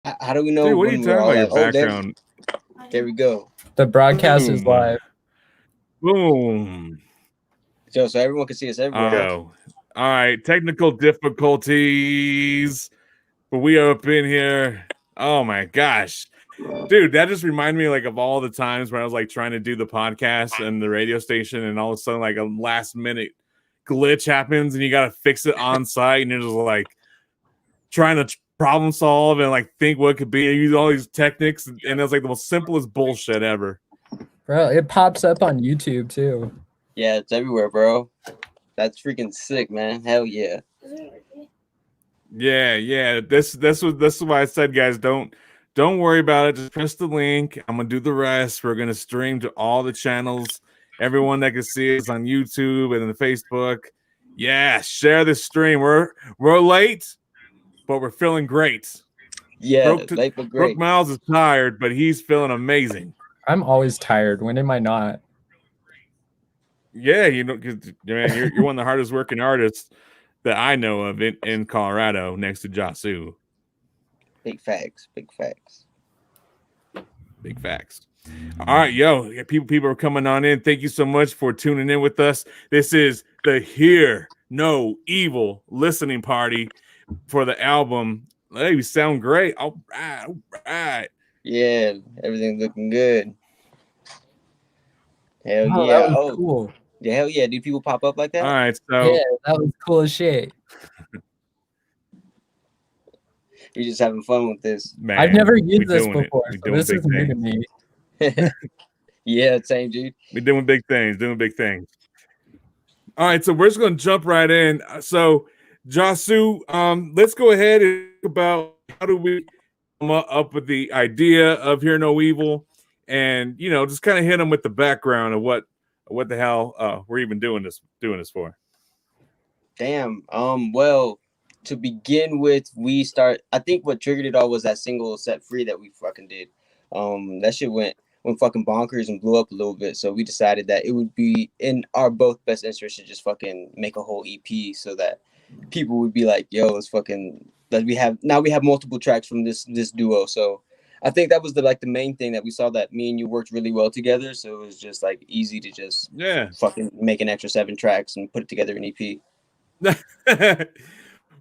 How do we know Dude, what are you when we're talking all about? Your like, oh, background? there we go. The broadcast is Boom. live. Boom. So everyone can see us everywhere. All right. Technical difficulties. But we are up in here. Oh my gosh. Dude, that just reminded me like of all the times when I was like trying to do the podcast and the radio station, and all of a sudden like a last minute glitch happens and you gotta fix it on site, and you're just like trying to problem solve and like think what could be. You use all these techniques, and it's like the most simplest bullshit ever. Bro, it pops up on YouTube too. Yeah, it's everywhere, bro. That's freaking sick, man. Hell yeah. Yeah. This is why I said, guys, don't worry about it. Just press the link. I'm gonna do the rest. We're gonna stream to all the channels. Everyone that can see us on YouTube and the Facebook. Yeah, share the stream. We're late, but we're feeling great. Yeah, late but great. Brooke Miles is tired, but he's feeling amazing. I'm always tired. When am I not? Yeah, you know, because man, you're one of the hardest working artists that I know of in Colorado, next to JahSue. Big facts. Big facts. Big facts. All right, yo, people are coming on in. Thank you so much for tuning in with us. This is the Hear No Evil listening party for the album. Hey, you sound great. All right. Yeah, everything's looking good. Hell Oh, yeah. that was cool. Yeah, hell yeah. Do people pop up like that? All right, so yeah, that was cool as shit. You're just having fun with this. Man, I've never used this before, so this is new to me. Yeah, same, dude. We're doing big things, All right, so we're just going to jump right in. So, JahSue, let's go ahead and talk about how do we come up with the idea of Hear No Evil, and you know, just kind of hit them with the background of what the hell we're even doing this for. Damn. Well, to begin with, I think what triggered it all was that single Set Free that we fucking did. That shit went fucking bonkers and blew up a little bit. So we decided that it would be in our both best interest to just fucking make a whole EP so that people would be like, yo, it's fucking that we have multiple tracks from this duo. So I think that was the main thing that we saw, that me and you worked really well together. So it was just like easy to just fucking make an extra 7 tracks and put it together in EP.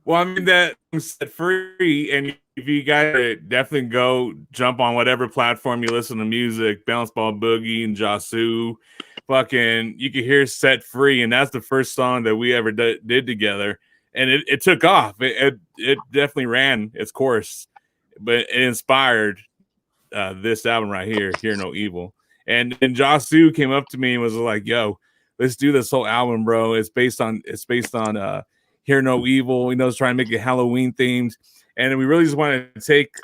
Well, I mean, that Set Free, and if you guys definitely go jump on whatever platform you listen to music, Bounce Ball Boogie and JahSue, fucking, you can hear Set Free, and that's the first song that we ever did together, and it took off. It definitely ran its course, but it inspired this album right here, Hear No Evil. And JahSue came up to me and was like, "Yo, let's do this whole album, bro. It's based on Hear No Evil. You know, trying to make it Halloween themed, and we really just wanted to take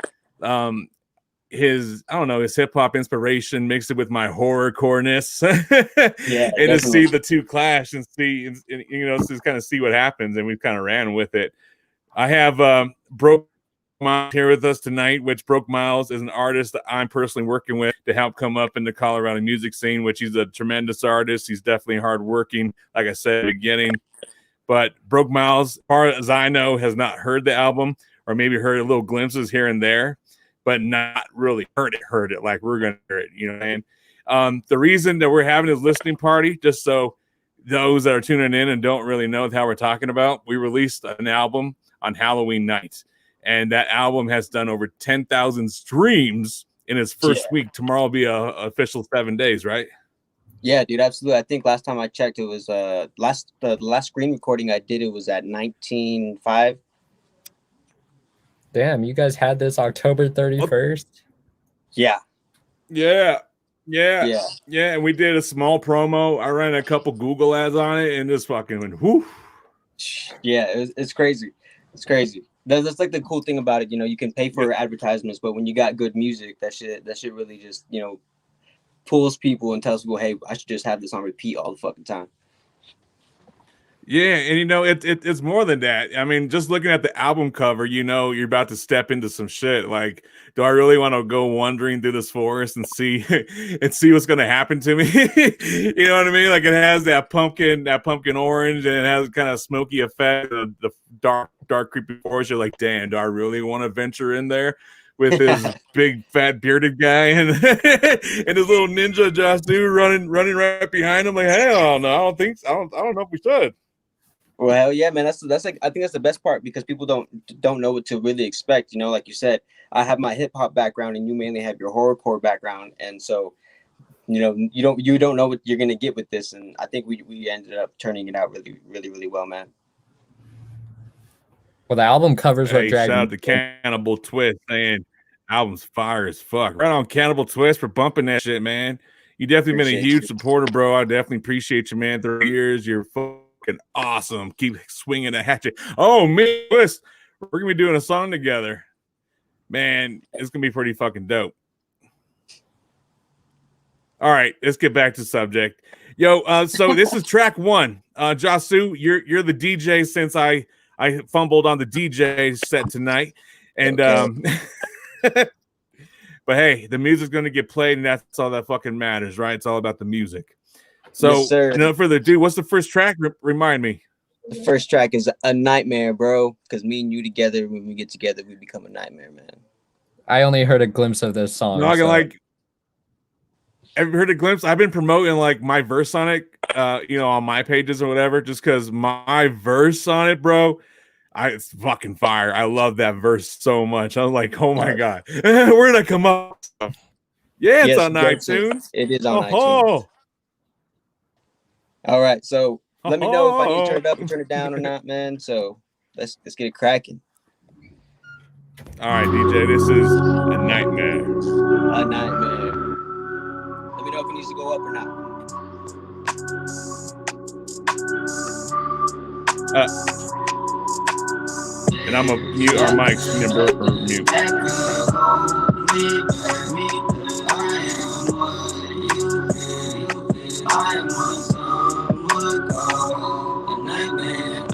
his hip hop inspiration, mix it with my horrorcoreness, and to see the two clash and see, and, you know, just kind of see what happens. And we kind of ran with it. I have Broke Miles here with us tonight, which Broke Miles is an artist that I'm personally working with to help come up in the Colorado music scene, which he's a tremendous artist. He's definitely hardworking, like I said at the beginning. But Broke Miles, as far as I know, has not heard the album, or maybe heard little glimpses here and there, but not really heard it like we're going to hear it. You know what I mean? The reason that we're having this listening party, just so those that are tuning in and don't really know how we're talking about, we released an album on Halloween night, and that album has done over 10,000 streams in its first week. Tomorrow will be a official 7 days, right? Yeah, dude, absolutely. I think last time I checked, it was the last screen recording I did, it was at 19.5. Damn, you guys had this October 31st? Yeah. And we did a small promo. I ran a couple Google ads on it, and just fucking went whoo. Yeah, it's crazy. It's crazy. That's like the cool thing about it. You know, you can pay for advertisements, but when you got good music, that shit really just, you know, pulls people and tells people, hey, I should just have this on repeat all the fucking time. Yeah, and you know, it's more than that. I mean, just looking at the album cover, you know, you're about to step into some shit. Like, do I really want to go wandering through this forest and see what's going to happen to me? You know what I mean? Like, it has that pumpkin orange, and it has kind of smoky effect of the dark creepy forest. You're like, damn, do I really want to venture in there? with his big fat bearded guy and and his little ninja JahSue running right behind him. Like, hell no, I don't think so. I don't know if we should. Well, hell yeah, man. That's like, I think that's the best part because people don't know what to really expect. You know, like you said, I have my hip hop background and you mainly have your horrorcore background, and so you know you don't know what you're gonna get with this. And I think we ended up turning it out really well, man. Well, the album covers what dragged shout out to Cannibal Twist saying album's fire as fuck. Right on, Cannibal Twist, for bumping that shit, man. You definitely been a huge supporter, bro. I definitely appreciate you, man. 3 years, you're fucking awesome. Keep swinging the hatchet. Oh, me, Twist, we're gonna be doing a song together, man. It's gonna be pretty fucking dope. All right, let's get back to subject. Yo, so this is track 1. JahSue, you're the DJ since I fumbled on the DJ set tonight, and but hey, the music's gonna get played, and that's all that fucking matters, right? It's all about the music. So, yes, no further ado, what's the first track? Remind me. The first track is A Nightmare, bro. Because me and you together, when we get together, we become a nightmare, man. I only heard a glimpse of this song. No, I can like. Have you heard a glimpse? I've been promoting like my verse on it, on my pages or whatever, just because my verse on it, bro. It's fucking fire. I love that verse so much. I was like, oh my God, where did I come up? Yeah, it's on iTunes. It is on iTunes. All right, so let me know if I need to turn it up or turn it down or not, man. So let's get it cracking. All right, DJ, this is A Nightmare. A Nightmare. Let me know if it needs to go up or not. And I'm gonna mute our mics for mute.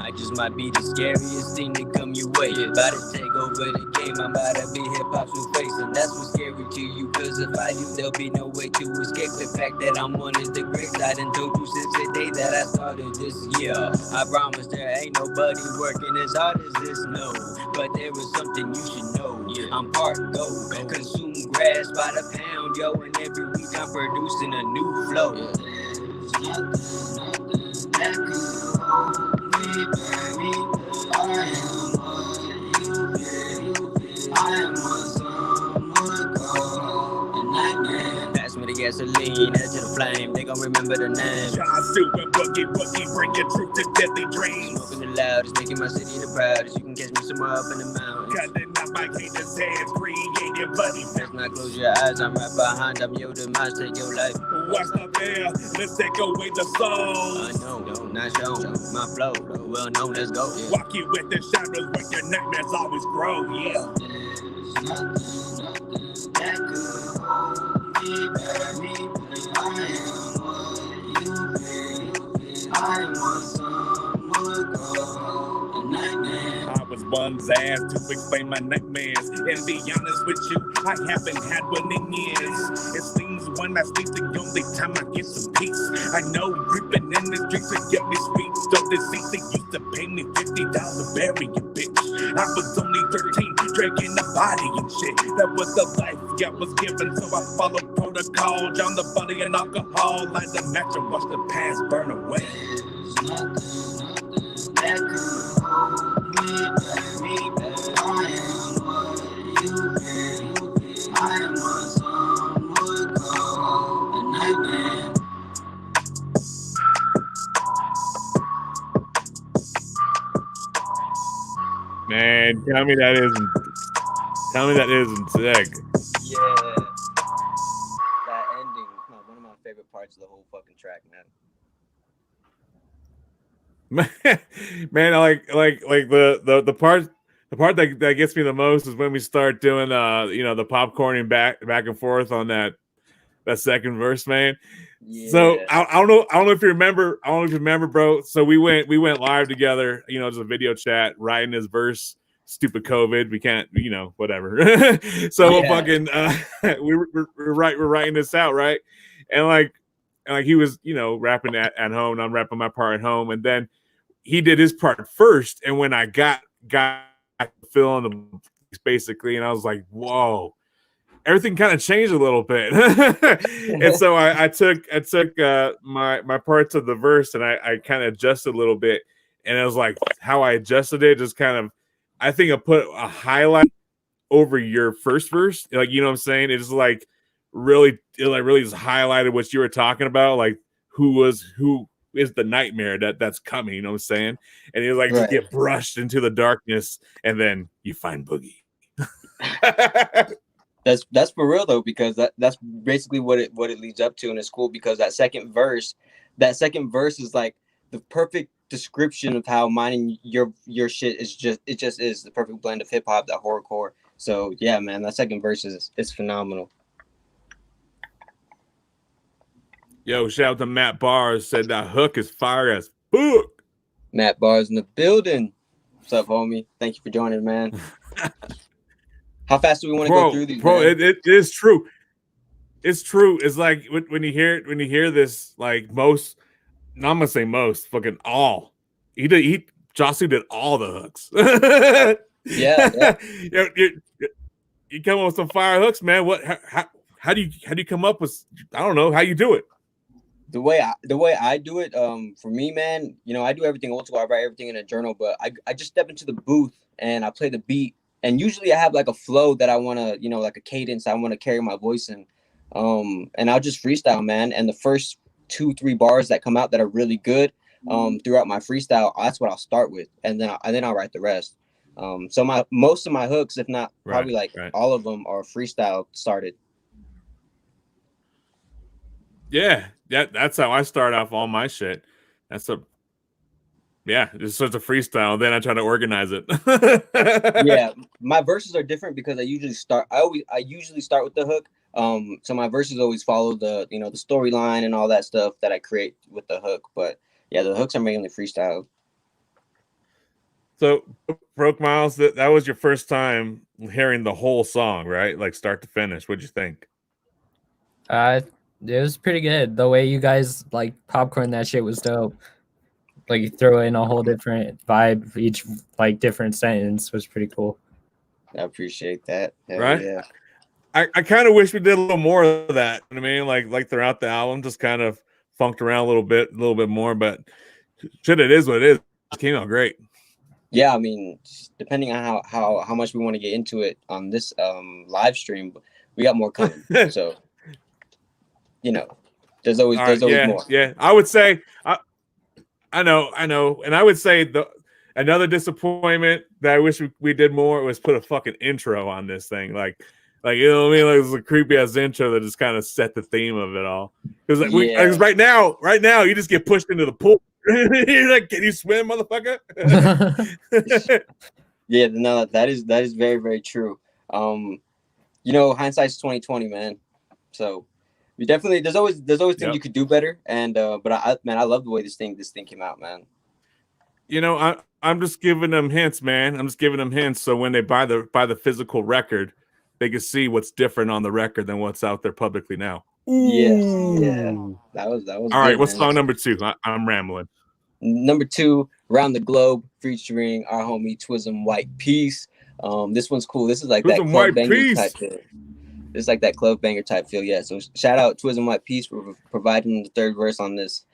I just might be the scariest thing to come your way. About to take over the game, I'm about to be hip-hop's new face. And that's what's scary to you, cause if I do, there'll be no way to escape the fact that I'm one of the greats. I done told you since the day that I started this year. I promise there ain't nobody working as hard as this, no. But there is something you should know. I'm part gold, consume grass by the pound, yo. And every week I'm producing a new flow. There's nothing that could hold me back. I am what some would call a nightmare. Pass me the gasoline, add to the flame. They gon' remember the name. JahSue Boogie, bring your truth to deadly dreams. Smoking the loudest, making my city the proudest. You can catch me somewhere up in the mountains. Cutting up my haters' heads, creating bloody. Let's not close your eyes, I'm right behind. I'm your demise, take your life. Watch the veil, let's take away the soul. I know, not shown. My flow, well known, let's go. Yeah. Walk you with the shadows where your nightmares always grow, yeah. There's nothing that could hold me back. I am what some would call a nightmare. I was one's ass to explain my nightmares. And be honest with you, I haven't had one in years. It seems when I sleep, the only time I get some peace. I know creeping in the streets to get me sweet. So deceit, they used to pay me $50 to bury you, bitch. I was only 13, dragging the body and shit. That was the life I was given, so I followed protocol. Drown the body in alcohol, light the match and watch the past burn away. There's nothing that could hold me back. I am what you feel. I am what some would call a nightmare. Man, tell me that isn't sick. Yeah. That ending, one of my favorite parts of the whole fucking track, man. Man, like the part that gets me the most is when we start doing the popcorning back and forth on that second verse, man. Yeah. So I don't know if you remember, bro. So we went live together, just a video chat, writing his verse. Stupid COVID, we can't, whatever. So we're fucking we're writing this out, right? And like he was, rapping at home, and I'm rapping my part at home, and then he did his part first. And when I got fill in basically, and I was like, whoa. Everything kind of changed a little bit. And so I took my parts of the verse and I kind of adjusted a little bit. And it was like how I adjusted it, just kind of, I think I put a highlight over your first verse. Like, you know what I'm saying? It's like really just highlighted what you were talking about. Like who is the nightmare that's coming, you know what I'm saying? And it was like, just get brushed into the darkness and then you find Boogie. That's for real though, because that's basically what it leads up to, and it's cool because that second verse is like the perfect description of how mine and your shit is. It just is the perfect blend of hip hop, that horrorcore. So yeah, man, that second verse is phenomenal. Yo, shout out to Matt Bars, said that hook is fire as fuck. Matt Bars in the building. What's up, homie? Thank you for joining, man. How fast do we want to go through these? Bro, it is true. It's true. It's like when you hear this, like most, I'm gonna say most, fucking all. JahSue did all the hooks. Yeah. You come up with some fire hooks, man. How do you come up with? I don't know how you do it. The way I do it, for me, man, you know, I do everything old school. I write everything in a journal, but I just step into the booth and I play the beat. And usually I have like a flow that I want to, you know, like a cadence I want to carry my voice in. And I'll just freestyle, man. And the first 2-3 bars that come out that are really good throughout my freestyle, that's what I'll start with. And then I'll write the rest. So most of my hooks, if not probably all of them, are freestyle started. Yeah, that's how I start off all my shit. It's such a freestyle. Then I try to organize it. Yeah, my verses are different because I usually start with the hook. So my verses always follow the storyline and all that stuff that I create with the hook. But yeah, the hooks are mainly freestyle. So, Broke Miles, that was your first time hearing the whole song, right? Like start to finish. What'd you think? It was pretty good. The way you guys like popcorn that shit was dope. Like you throw in a whole different vibe, each like different sentence was pretty cool. I appreciate that. Hell right? Yeah. I kind of wish we did a little more of that. You know what I mean, like throughout the album, just kind of funked around a little bit more. But shit, it is what it is. It came out great. Yeah, I mean, depending on how much we want to get into it on this live stream, we got more coming. So, you know, there's always more. Yeah, I would say. I know, and I would say another disappointment that I wish we did more was put a fucking intro on this thing, like you know what I mean, like it's a creepy ass intro that just kind of set the theme of it all. Because right now you just get pushed into the pool. You're like, can you swim, motherfucker? Yeah, no, that is very, very true. You know, hindsight's 20/20, man. So. There's always things you could do better, and but I love the way this thing came out, man. You know, I'm just giving them hints, man. I'm just giving them hints so when they buy the physical record, they can see what's different on the record than what's out there publicly now. Ooh. Yeah. That was all right. What's song number 2? I'm rambling. Number 2, Round the Globe, featuring our homie Twism White Peace. This one's cool. This is like Twism that White banger Peace type feel. It's like that club banger type feel, yeah. So shout out Twism White Peace for providing the third verse on this.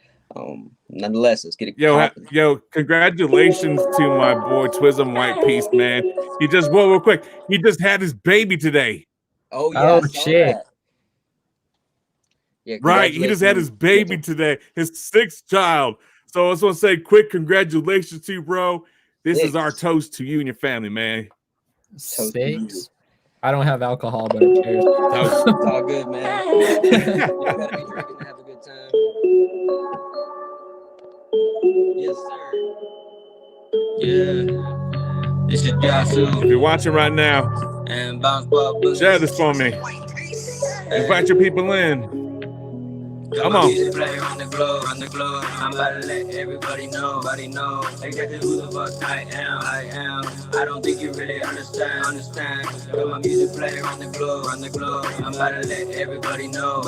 Nonetheless, let's get it. Yo, congratulations to my boy Twism White Peace, man. He just real quick. He just had his baby today. Oh yeah, shit. Yeah, right. He just had his baby today, his 6th child. So I just want to say quick congratulations to you, bro. This is our toast to you and your family, man. 6. I don't have alcohol, but cheers. It's all good, man. You gotta be drinking to have a good time. Yes, sir. Yeah. This is JahSue. If you're watching right now, and Bounce Ball Boogie. share this for me. Invite your people in. Come on. Play on the globe, I'm about to let everybody know exactly who the fuck I am. I don't think you really understand. Got my music play on the globe, I'm about to let everybody know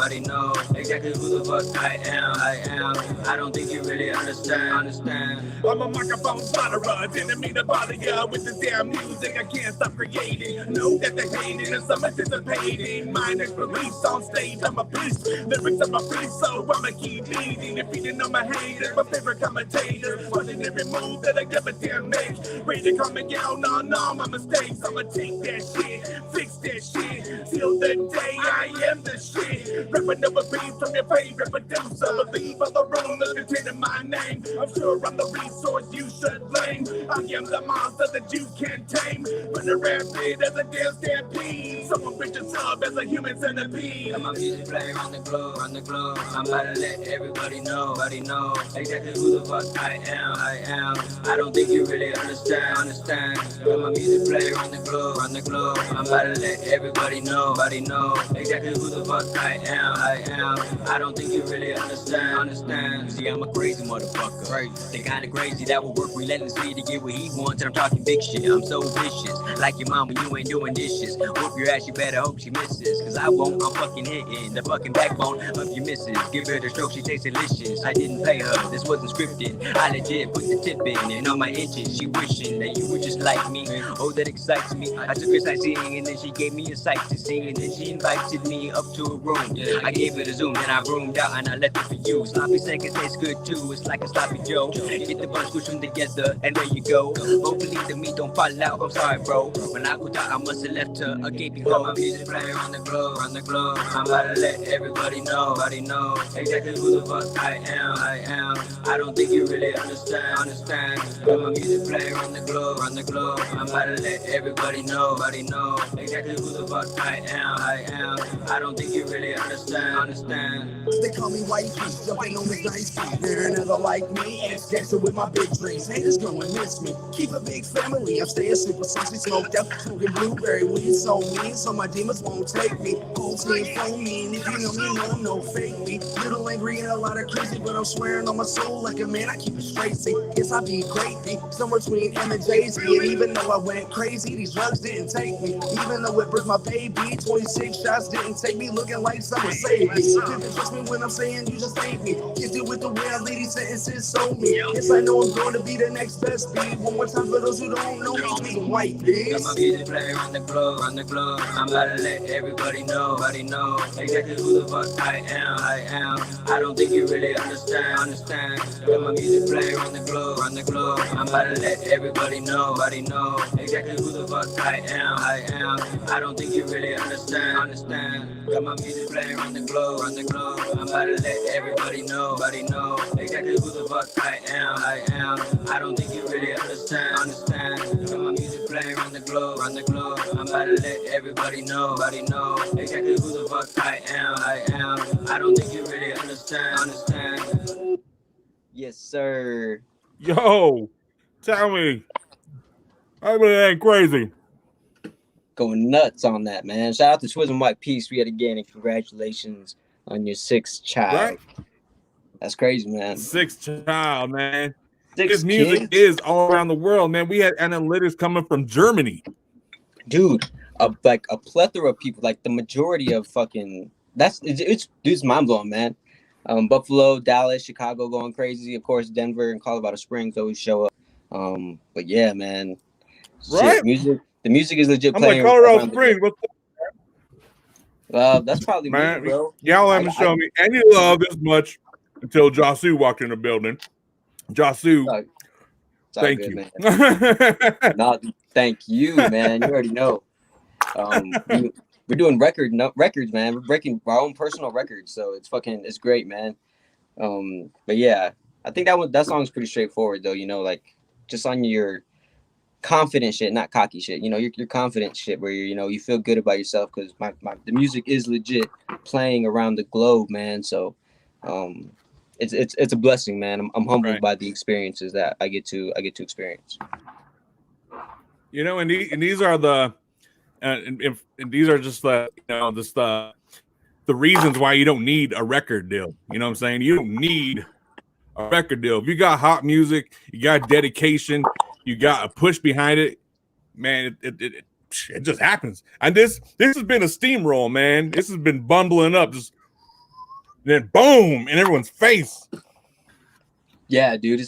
exactly who the fuck I am. I don't think you really understand. I'm a microphone slaughter, didn't mean to bother ya with the damn music. I can't stop creating. Know that they hating and some anticipating. Mine is released on stage. I'm a beast. Lyrics of my beast, so I'ma keep leading. If you didn't know my haters, my favorite commentators. Running every move that I ever damn make. Ready to come and get on all my mistakes. I'ma take that shit, fix that shit. Till the day I am the shit. Ripping up a beat from your favorite producer. Believe all the rumors containing my name. I'm sure I'm the resource you should blame. I am the monster that you can't tame. Run around bit as a damn stampede. Someone bitch a sub as a human centipede. Got my music playing on the globe, I'm about to let everybody know exactly who the fuck I am. I don't think you really understand. Got my music playing on the globe, I'm about to let everybody know exactly who the fuck I am. I don't think you really understand. See, I'm a crazy motherfucker. Right. They kinda crazy that will work relentlessly to get what he wants, and I'm talking big shit. I'm so vicious, like your mama, you ain't doing dishes. Whoop your ass, you better hope she misses, cause I won't. I'm fucking hitting the fucking backbone of your missus. Give her the stroke, she tastes delicious. I didn't pay her, this wasn't scripted. I legit put the tip in, and on my inches, she wishing that you were just like me. Oh, that excites me. I took her sightseeing, and then she gave me a sight to see, and then she invited me up to a room. I gave her the zoom, then I roomed out, and I left it for you. Sloppy seconds tastes good too, it's like a sloppy Joe. Get the bunch, push them together, and there you go. Hopefully the meat don't fall out, I'm sorry bro. When I go down, I must have left her a gaping hole. My music playing on the globe, I'm about to let everybody know exactly who the fuck I am. I don't think you really understand. Got my music playing on the globe, I'm about to let everybody know exactly who the fuck I am. I don't think you really understand. They call me White Beast, jumping on this nice beat. They're another like me, ex-gangster with my big dreams. Haters gonna miss me, keep a big family. I'm staying super saucy, smoked out, smoking blueberry weed. So mean, so my demons won't take me. Whole team phone me, and if you know me, no fake me. Little angry and a lot of crazy, but I'm swearing on my soul like a man, I keep it straight. See, guess I be great, somewhere between M and Jay-Z. And even though I went crazy, these drugs didn't take me. Even though it broke my baby, 26 shots didn't take me. Looking like someone saved me. Didn't trust me when I'm saying you just hate me. Kids do with the way I lead these sentences, so me. Yes, I know I'm going to be the next best beat. One more time for those who don't know me, be White Beast. Got my music playing on the globe, I'm about to let everybody know exactly who the fuck I am. I don't think you really understand. Got my music playing on the globe, I'm about to let everybody know exactly who the fuck I am. I don't think you really understand. Got my music playing on the globe, I'm about to let everybody know exactly who the fuck I am. I don't think you really understand. Got my music playing on the globe, I'm about to let everybody know exactly who the fuck I am. I don't think you really understand. Yes, sir. Yo, tell me. I really ain't crazy. Going nuts on that, man. Shout out to Twism White Peace yet again, and congratulations on your 6th child. Right? That's crazy, man. 6th child, man. 6 This music is all around the world, man. We had analytics coming from Germany. Dude, like a plethora of people, like the majority of fucking it's mind blowing, man. Buffalo, Dallas, Chicago going crazy. Of course, Denver and Colorado Springs always show up. But yeah, man. Right? Shit, the music is legit I'm playing. like Colorado Springs. What's that's probably man, me, bro. Y'all haven't shown me any love this much until JahSue walked in the building. JahSue, thank you. Man. No, thank you, man. You already know. We're doing records, man. We're breaking our own personal records, so it's great, man. But yeah, I think that song's pretty straightforward, though. You know, like just on your confident shit, not cocky shit. You know, your confident shit where you feel good about yourself because the music is legit playing around the globe, man. So, it's a blessing, man. I'm humbled by the experiences that I get to experience. You know, and these are the and these are just the the reasons why you don't need a record deal. You know what I'm saying? You don't need a record deal. If you got hot music, you got dedication, you got a push behind it, man, it just happens. And this has been a steamroll, man. This has been bumbling up, just then boom in everyone's face. Yeah, dude,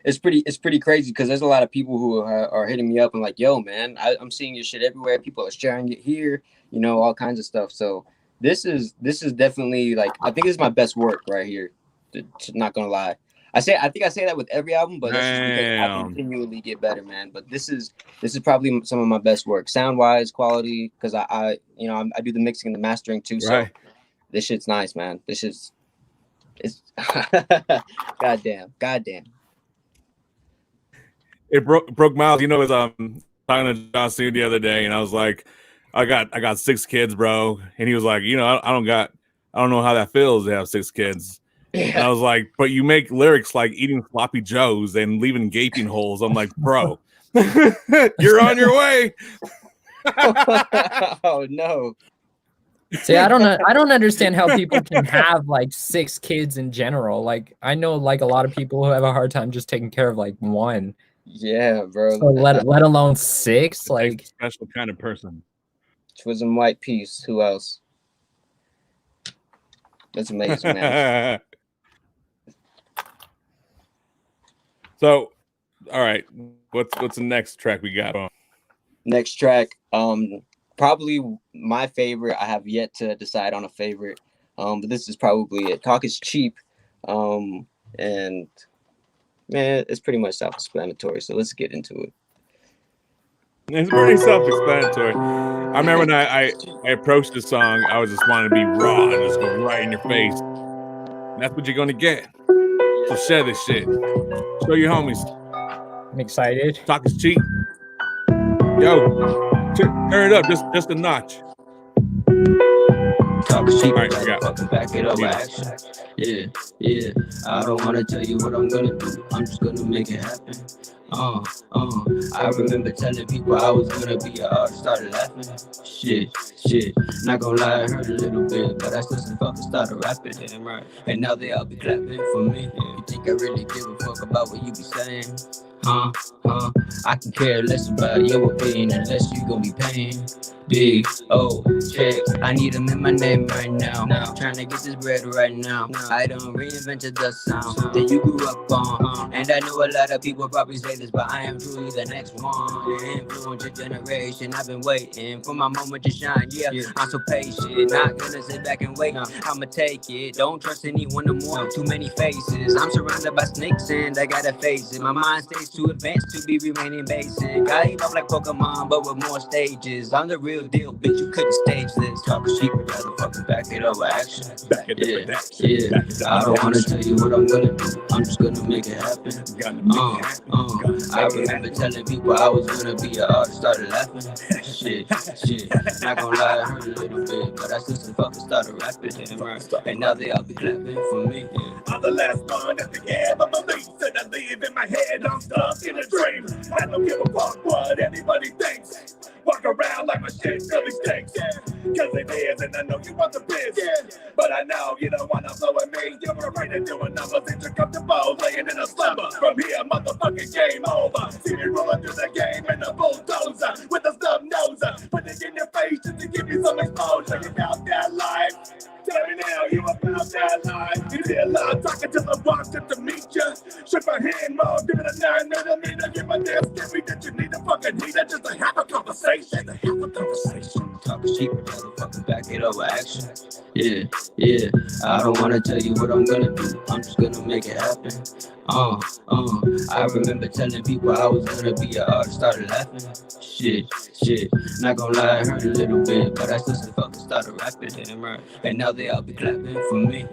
it's pretty crazy because there's a lot of people who are hitting me up and like, yo, man, I'm seeing your shit everywhere. People are sharing it here, you know, all kinds of stuff. So this is definitely like, I think this is my best work right here. Not gonna lie. I think I say that with every album, but that's just because I continually get better, man. But this is probably some of my best work, sound wise, quality, because I do the mixing and the mastering too. So right. This shit's nice, man. This is it's goddamn. It broke Miles. You know, was talking to JahSue the other day, and I was like, I got 6 kids, bro, and he was like, you know, I don't know how that feels to have 6 kids. And I was like, but you make lyrics like eating floppy joes and leaving gaping holes. I'm like, bro, you're on your way. Oh no. See, I don't understand how people can have like 6 kids in general. Like, I know like a lot of people who have a hard time just taking care of like 1. Yeah, bro. So let alone 6. Like, special kind of person. Twism White Peace. Who else? That's amazing, man. So, all right, what's the next track we got? Next track, probably my favorite. I have yet to decide on a favorite, but this is probably it. Talk is Cheap, and man, it's pretty much self-explanatory. So let's get into it. It's pretty self-explanatory. I remember when I approached the song, I was just wanting to be raw and just go right in your face. And that's what you're gonna get. So share this shit. Show your homies. I'm excited. Talk is cheap. Yo, turn it up just a notch. Talk is cheap, right, fucking back it up, action. Yeah. I don't wanna tell you what I'm gonna do. I'm just gonna make it happen. I remember telling people I was gonna be an artist, started laughing. Shit. Not gonna lie, it hurt a little bit, but I still fucking started rapping. Damn right. And now they all be clapping for me. You think I really give a fuck about what you be saying? I can care less about your opinion unless you gon' be paying big checks. I need them in my name right now. Trying to get this bread right now. I done reinvented the sound that you grew up on. And I know a lot of people probably say this, but I am truly the next one. Influence your generation. I've been waiting for my moment to shine. Yeah, I'm so patient. Not gonna sit back and wait. I'ma take it. Don't trust anyone no more. Too many faces. I'm surrounded by snakes and I gotta face it. My mind stays too advanced to be remaining basic. I evolve like Pokemon, but with more stages. I'm the real deal, bitch. You couldn't stage this. Talk cheap, rather fucking back it up with action. Yeah. I don't wanna tell you what I'm gonna do. I'm just gonna make it happen. I remember telling people I was gonna be an artist, started laughing. Shit. Not gonna lie, it hurt a little bit, but I still fucking started rapping. And now they all be clapping for me. I'm the last one at the end of my beliefs that I live in my head. I'm stuck in a dream. I don't give a fuck what anybody thinks. Walk around like my shit really stinks. Cause it is, and I know you want the biz. But I know you don't wanna blow at me. You're afraid of doing numbers, intracomfortable, laying in a slumber. From here, motherfucking game over. See me rolling through the game in a bulldozer with a stub noser. Put it in your face just to give you some exposure. You about that life? Tell me now, you about that life? You hear loud talking to the box just to meet you. Shook my hand, more, give it a 9mm. Give my damn scary that you need a fucking heater just to have a conversation. Talk cheap, motherfucker, back it up with action. Yeah. I don't wanna tell you what I'm gonna do. I'm just gonna make it happen. I remember telling people I was gonna be an artist, started laughing. Shit. Not gonna lie, it hurt a little bit, but I still fucking started rapping. Damn right. And now they all be clapping for me.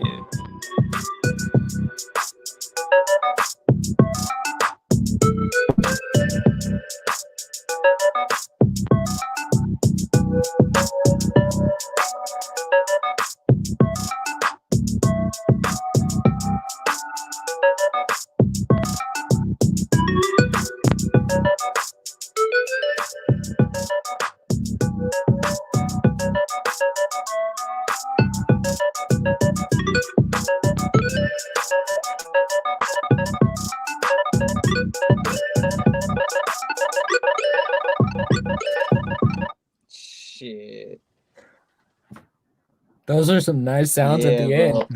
Those are some nice sounds at the bro.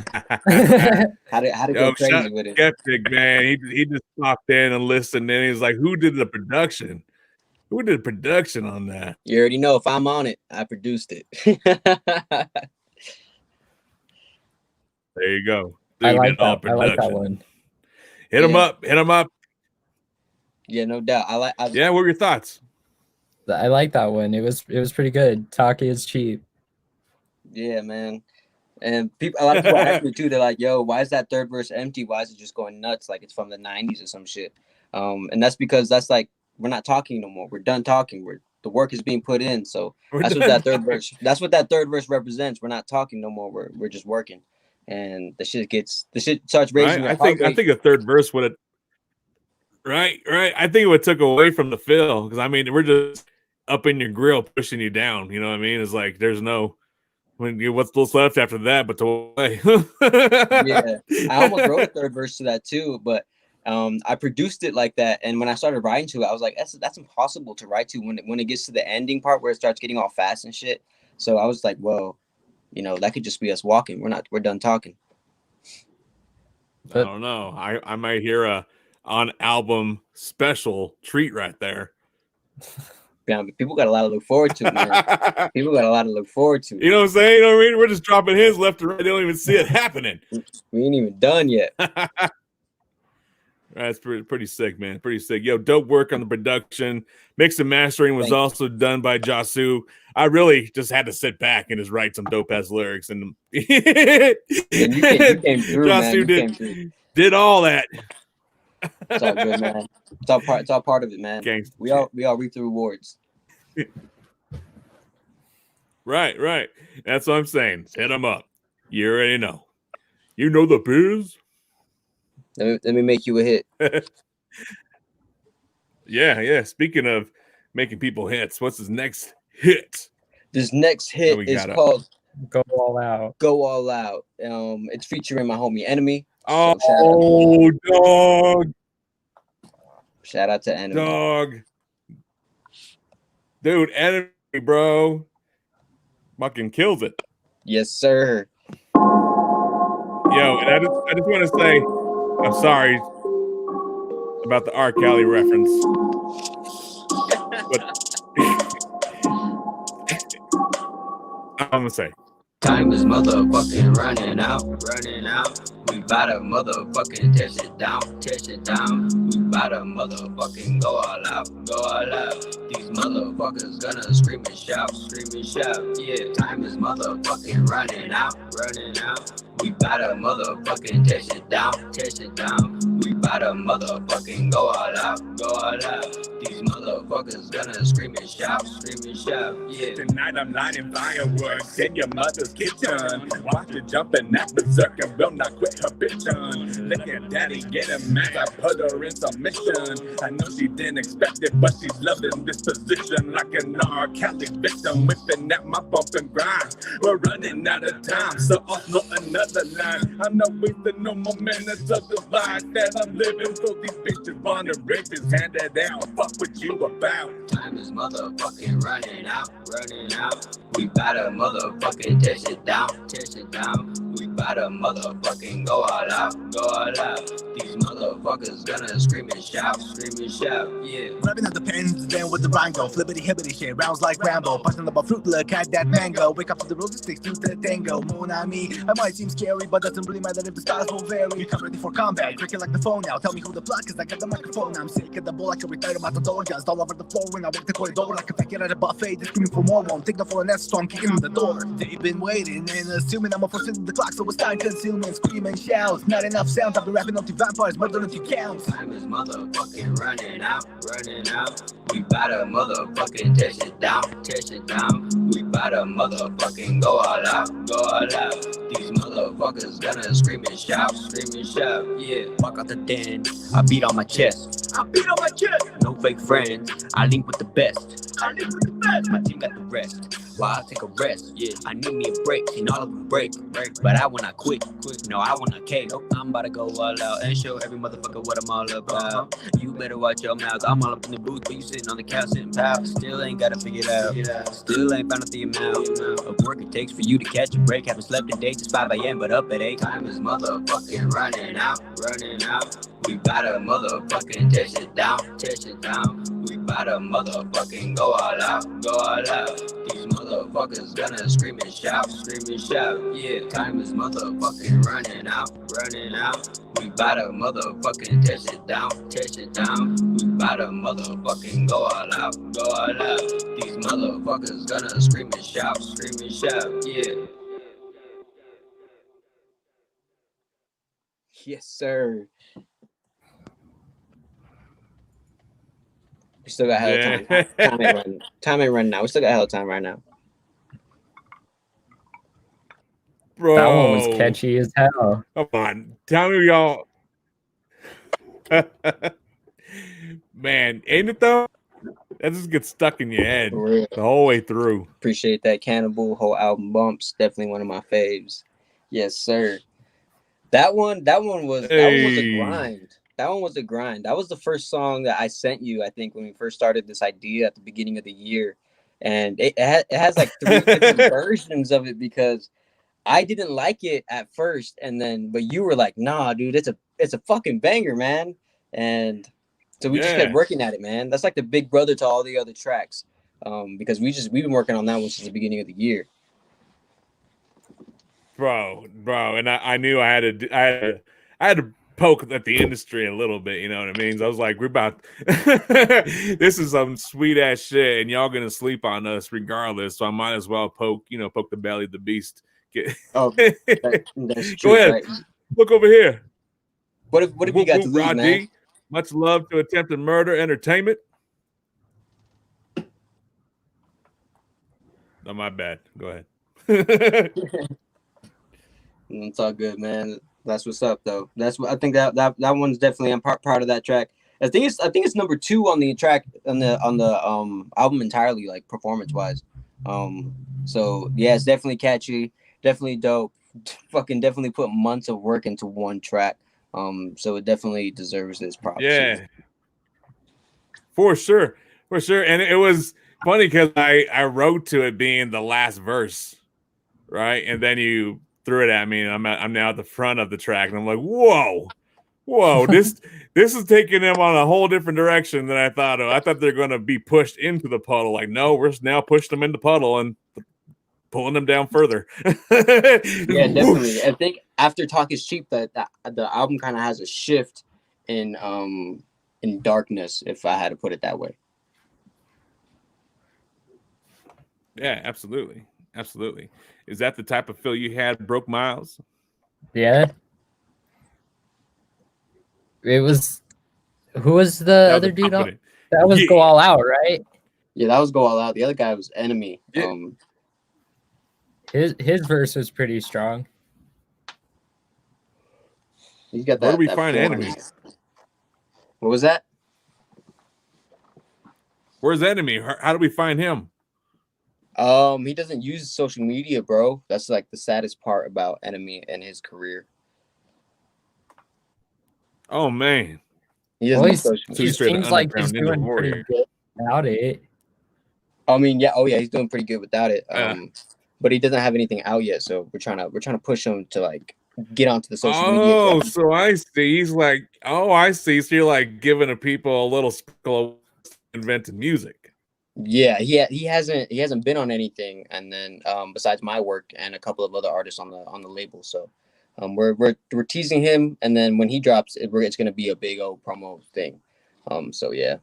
end. How to go crazy with it. Skeptic, man. He just popped in and listened, and he's like, "Who did the production? Who did production on that?" You already know if I'm on it, I produced it. There you go. I like that one. Hit him up. Hit him up. Yeah, no doubt. Yeah, what were your thoughts? I like that one. It was pretty good. Taki is cheap. Yeah, man. And a lot of people ask me too. They're like, "Yo, why is that third verse empty? Why is it just going nuts like it's from the '90s or some shit?" And that's because that's like we're not talking no more. We're done talking. The work is being put in. So that's what that third verse. That's what that third verse represents. We're not talking no more. We're just working, and the shit starts raising. Right? I think a third verse would have. Right. I think it would took away from the feel because I mean we're just up in your grill pushing you down. You know what I mean? It's like there's no. What's left after that but to play? Yeah, I almost wrote a third verse to that too, but I produced it like that, and when I started writing to it, I was like, that's impossible to write to when it gets to the ending part where it starts getting all fast and shit. So I was like, well, that could just be us walking. We're done talking. I don't know. I might hear a on album special treat right there. Yeah, people got a lot to look forward to, man. People got a lot to look forward to. You know what I'm saying? You know what I mean? We're just dropping his left and right. They don't even see it happening. We ain't even done yet. That's pretty sick, man. Pretty sick. Yo, dope work on the production. Mix and mastering was also done by JahSue. I really just had to sit back and just write some dope ass lyrics. And you came through, JahSue did all that. It's all good, man. It's all part of it, man. Gangsta. We all reap the rewards. Right. That's what I'm saying. Hit them up. You already know. You know the biz. Let me make you a hit. Yeah. Speaking of making people hits, what's his next hit? This next hit is called Go All Out. Go All Out. It's featuring my homie Enemy. Oh, dog. Shout out to Enemy. Dog. Dude, Enemy, bro. Fucking kills it. Yes, sir. Yo, and I just want to say, I'm sorry about the R. Kelly reference. But I'm going to say. Time is motherfucking running out. We bout to motherfucking test it down. We bout to motherfucking go all out. These motherfuckers gonna scream and shout. Yeah, time is motherfucking running out. We bout to motherfucking test it down. We bout to motherfucking go all out. These motherfuckers gonna scream and shout. Yeah. Tonight I'm lighting fireworks in your mother's kitchen. Watch her jumping at berserk and will not quit her bitchin'. Look at daddy getting mad, I put her in submission. I know she didn't expect it, but she's loving this position like an R. Kelly victim. Whipping at my bump and grind. We're running out of time, so I'll know another line. I'm not wasting no more minutes of the life that I'm living. So these bitches wanna rape his handed down. Fuck what you about. Time is motherfucking running out. We bout to motherfucking test it down. We bout to motherfucking go all out. These motherfuckers gonna scream and shout. Yeah. Grabbing at the pens, then with the rhyme go. Flippity hibbity shit, rounds like Rambo. Passing up a fruit, look at that mango. Wake up to the road, sticks to the tango. Mon ami, I might seem scary, but doesn't really matter if the styles will vary. Come ready for combat, cricket like the phone now. Tell me who the plug, cause I got the microphone. I'm sick at the ball like a retired matador. Just all over the floor when I walk the corridor. Like a packet at a buffet, just screaming for more. Won't take no for an S, so I'm kicking in the door. They've been waiting and assuming I'm a force into the clock, so it's time consuming. Scream and shout, not enough sound. I've been rapping up to vampires, murder if you count. Time is motherfucking running out. We bout to motherfucking test it down. We bout to motherfucking go all out. These motherfuckers gonna scream and shout. Yeah. Walk out the den, I beat on my chest. No fake friends, I link with the best. My team got the rest. while I take a rest. Yeah, I need me a break, seen all of them break. But I wanna quit. No, I wanna cave. I'm about to go all out and show every motherfucker what I'm all about. You better watch your mouth. I'm all up in the booth, but you sitting on the couch sitting pow. Still ain't gotta figure it out. Still ain't found out the amount of work it takes for you to catch a break. Haven't slept in days, it's 5 a.m. but up at 8. Time is motherfucking running out. We gotta motherfucking test it down. We gotta motherfucking go all out. These motherfuckers gonna scream and shout. Yeah, time is motherfucking running out. We gotta motherfucking test it down. We gotta motherfucking go all out. These motherfuckers gonna scream and shout. Yeah. Yes, sir. We still got hell time. Time ain't running now. We still got hell time right now. Bro, That one was catchy as hell. Come on, tell me y'all. Man, ain't it though? That just gets stuck in your head the whole way through. Appreciate that, Cannibal. Whole album bumps. Definitely one of my faves. Yes, sir. That one was a grind. That one was a grind. That was the first song that I sent you, I think, when we first started this idea at the beginning of the year. And it has like 3 different versions of it because I didn't like it at first, but you were like, "Nah, dude, it's a fucking banger, man." And so we just kept working at it, man. That's like the big brother to all the other tracks, because we've been working on that one since the beginning of the year, bro. And I knew I had to poke at the industry a little bit, you know what I mean? So I was like, we're about this is some sweet ass shit, and y'all gonna sleep on us regardless. So I might as well poke the belly of the beast. That's true. Go ahead. Right? Look over here. What if you got to lose, man? Much love to Attempted Murder Entertainment. No, my bad. Go ahead. It's all good, man. That's what's up, though. That's what I think that one's definitely. I'm part of that track. I think it's number 2 on the track on the album entirely, like performance wise. So yeah, it's definitely catchy, definitely dope. Fucking definitely put months of work into one track. So it definitely deserves this props. Yeah, for sure. And it was funny because I wrote to it being the last verse, right? And then you threw it at me, and I'm now at the front of the track, and I'm like, whoa, this is taking them on a whole different direction than I thought. I thought they're going to be pushed into the puddle. Like, no, we're now pushing them in the puddle and pulling them down further. Yeah, definitely. I think after Talk Is Cheap, that the album kind of has a shift in darkness, if I had to put it that way. Yeah, absolutely. Is that the type of feel you had, Broke Miles? Yeah. It was. Who was the other dude on? That was Go All Out, right? Yeah, that was Go All Out. The other guy was Enemy. Yeah. His verse was pretty strong. He's got that. Where do we find Enemy? What was that? Where's Enemy? How do we find him? He doesn't use social media, bro. That's like the saddest part about Enemy and his career. Oh man. He seems like he's doing pretty good without it. I mean, yeah, he's doing pretty good without it. But he doesn't have anything out yet, so we're trying to push him to like get onto the social media. Oh, so I see. He's like, I see. So you're like giving the people a little sprinkle of invented music. Yeah, he hasn't been on anything, and then besides my work and a couple of other artists on the label. So we're teasing him, and then when he drops, it's gonna be a big old promo thing. So yeah.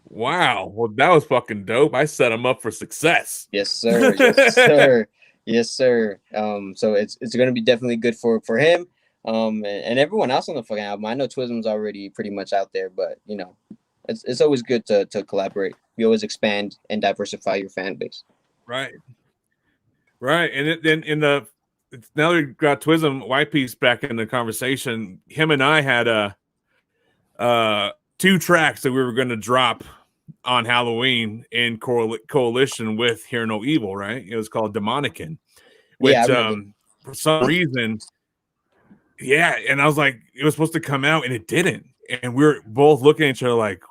Wow. Well, that was fucking dope. I set him up for success. Yes, sir. Yes, sir. Yes, sir. So it's gonna be definitely good for him. And everyone else on the fucking album. I know Twism's already pretty much out there, but you know, it's always good to collaborate. You always expand and diversify your fan base. Right. And then now that we got Twism White Piece back in the conversation, him and I had 2 tracks that we were going to drop on Halloween in coalition with Hear No Evil, right? It was called Demonican, which for some reason, yeah. And I was like, it was supposed to come out and it didn't. And we were both looking at each other like,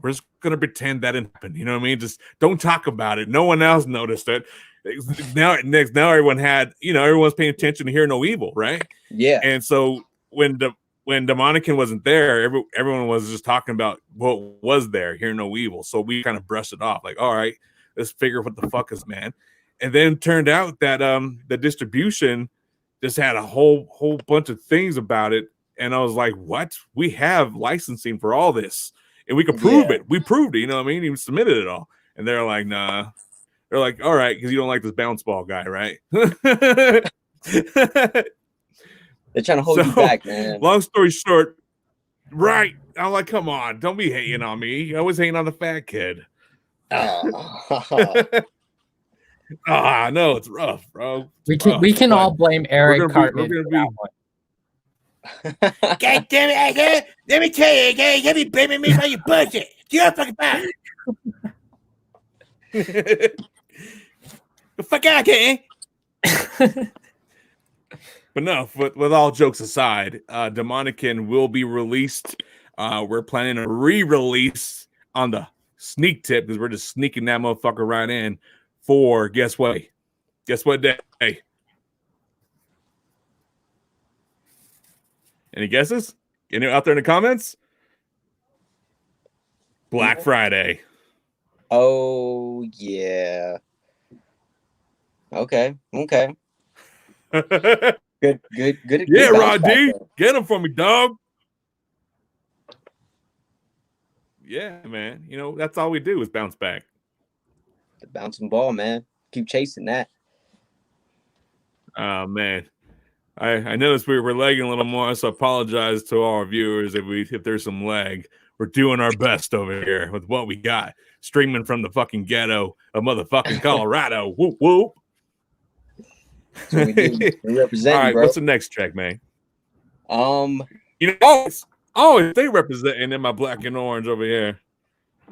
we're just gonna pretend that didn't happen. You know what I mean? Just don't talk about it. No one else noticed it. Now everyone had, everyone's paying attention to Hear No Evil, right? Yeah. And so when Demonican wasn't there, everyone was just talking about what was there, Hear No Evil. So we kind of brushed it off, like, all right, let's figure what the fuck is, man. And then it turned out that the distribution just had a whole bunch of things about it. And I was like, what? We have licensing for all this. And we could prove it. We proved it, you know what I mean? Even submitted it all. And they're like, nah. They're like, all right, because you don't like this bounce ball guy, right? They're trying to hold you back, man. Long story short, right. I'm like, come on, don't be hating on me. You're always hating on the fat kid. No, it's rough, bro. We can all blame Eric Cartman. God damn it, let me tell you, you be blaming me for your bullshit. You're a fucking bad. The fuck out here. But no, with all jokes aside, Demonican will be released. We're planning a re-release on the sneak tip because we're just sneaking that motherfucker right in for guess what? Guess what day? Any guesses? Any out there in the comments? Black Friday. Oh yeah. Okay. Good. Yeah, Rod D, get him for me, dog. Yeah, man. That's all we do is bounce back. The bouncing ball, man. Keep chasing that. Oh man. I noticed we were lagging a little more, so I apologize to all our viewers if there's some lag. We're doing our best over here with what we got. Streaming from the fucking ghetto of motherfucking Colorado. Whoop whoop. So we represent. All right, bro. what's the next track, man? Always they representing in my black and orange over here.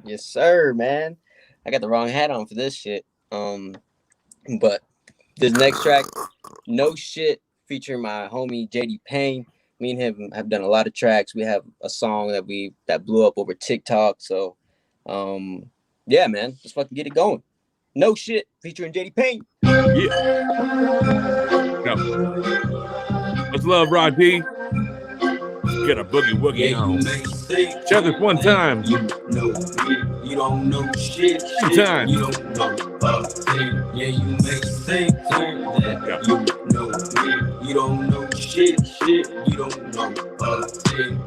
Yes, sir, man. I got the wrong hat on for this shit. But this next track, No Shit, featuring my homie JD Payne. Me and him have done a lot of tracks. We have a song that blew up over TikTok. So, yeah, man, let's fucking get it going. No Shit, featuring JD Payne. Yeah. No. Let's love Rod D. Get a boogie woogie on. Shut this one time. You don't know shit. 2 times. You don't know yeah, you may think that you know me. You don't know shit. You don't know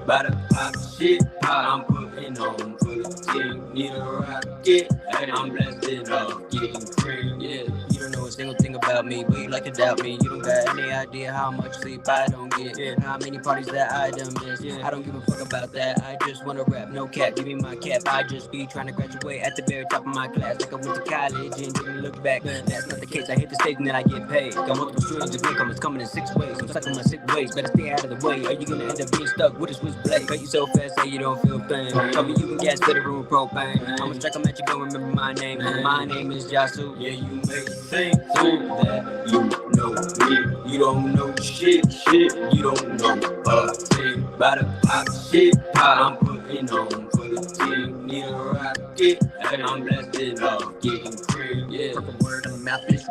by the pop shit I'm putting on for the team. Need a rocket, I'm blasting off, getting cream. Yeah, you don't know a single thing about me, but you like to doubt me. You don't got any idea how much sleep I don't get, and how many parties that I done miss. I don't give a fuck about that. I just wanna rap, no cap. Give me my cap. I just be trying to graduate at the very top of my class, like I went to college and didn't look back. That's not the case. I hit the stage and then I get paid. Got multiple streams of income. It's coming in 6 ways. I'm stuck in my 6 ways. Better stay out of the way. Are you gonna end up being stuck with a switchblade? Cut you so fast, say you don't feel pain. Tell me you can gas better room with propane. I'ma strike 'em at you, go remember my name. My name is JahSue. Yeah, you may think that you know me. You don't know shit. You don't know thing. By the pop shit I'm putting on for the team. Need a rocket, I'm blasting off, getting cream. Yeah, purple word on the mouth, bitch.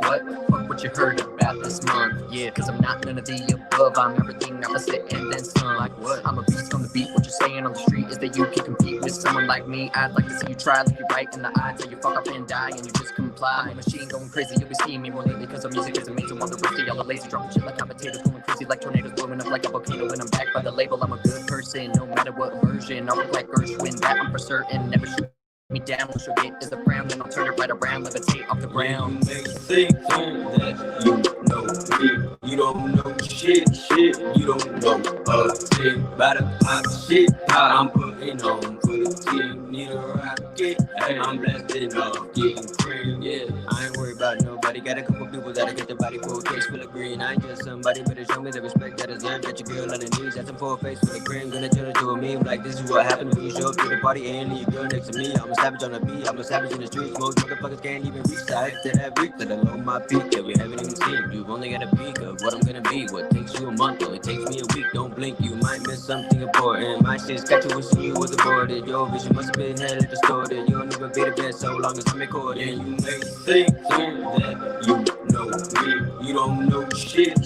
What you heard about this month? Yeah, cause I'm not none of the above. I'm everything opposite and then some. Like what? I'm a beast on the beat. What you're saying on the street is that you can compete with someone like me. I'd like to see you try, look you right in the eye till you fuck up and die and you just comply. I'm a machine going crazy. You'll be seeing me more lately cause our music is amazing. While the rest of y'all are lazy, dropping shit like commentators, going crazy like tornadoes, blowing up like a volcano. When I'm back by the label, I'm a good person, no matter what version. I'll look like Gershwin, that I'm for certain. Never shoot me down, what you'll get is a frown. Then I'll turn it right around, levitate off the ground. You may think that you know me. You don't know shit. You don't know thing. By the pop shit I'm putting on for the team. Need a rocket, I'm blasting off, getting cream. Yeah, I ain't worried about nobody. Got a couple people that Gotta get the body full case full of green. I ain't just somebody, better show me the respect that I deserve. Got your girl on the knees, got some full face full of cream. Gonna turn it to a meme like this is what happens when you show up to the party and leave your girl next to me. I'm a savage on the beat, I'm a savage in the streets. Most motherfuckers can't even reach the height to that reach that alone my peak that we haven't even seen. You've only got a peek of what I'm gonna be. What takes you a month, only takes me a week. Don't blink, you might miss something important. My shit's got you wishing you was aborted. Your vision must have been hella distorted. You don't even be the best so long as I'm recording. You may think that you know me. You don't know shit.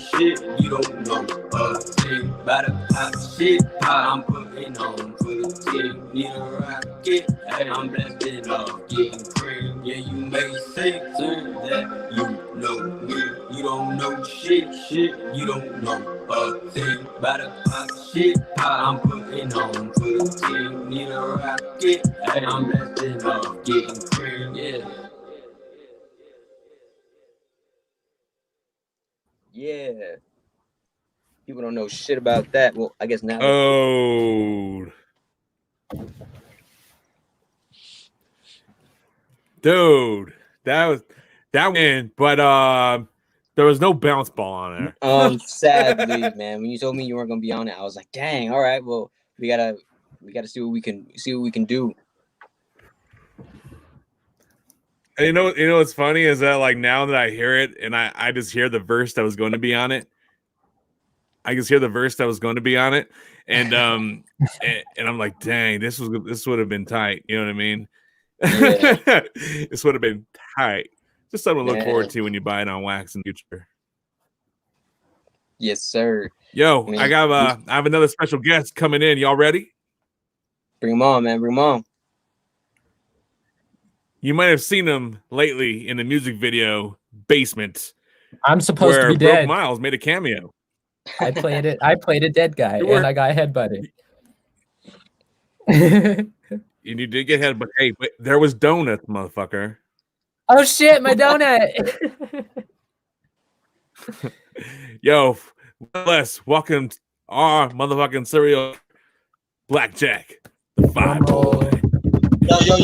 You don't know a thing about a pop shit. I'm putting on for the team. Need a rocket. I'm blasting off, getting cream. Yeah, you may think that you know me. You don't know shit. You don't know a thing about a pop shit. I'm putting on for the team. Need a rocket. I'm blasting off, getting cream. Yeah. Yeah. People don't know shit about that. Well, I guess now. Oh, dude, that win, but there was no bounce ball on there. Sadly, man, when you told me you weren't gonna be on it, I was like, dang, all right, well, we gotta see what we can do. And you know what's funny is that like now that I hear it and I just hear the verse that was going to be on it. I just hear the verse that was going to be on it, and and I'm like, dang, this would have been tight. You know what I mean? Yeah. This would have been tight. Just something to look forward to when you buy it on wax in the future. Yes, sir. Yo, I have another special guest coming in. Y'all ready? Bring him on, man. Bring him on. You might have seen him lately in the music video Basement. I'm supposed to be dead. Broke Miles made a cameo. I played a dead guy, and I got headbutted. And you did get headbutted. Hey, but there was donuts, motherfucker. Oh shit, my donut. Yo, bless. Welcome to our motherfucking serial Blackjack, the Five Boy. Yo.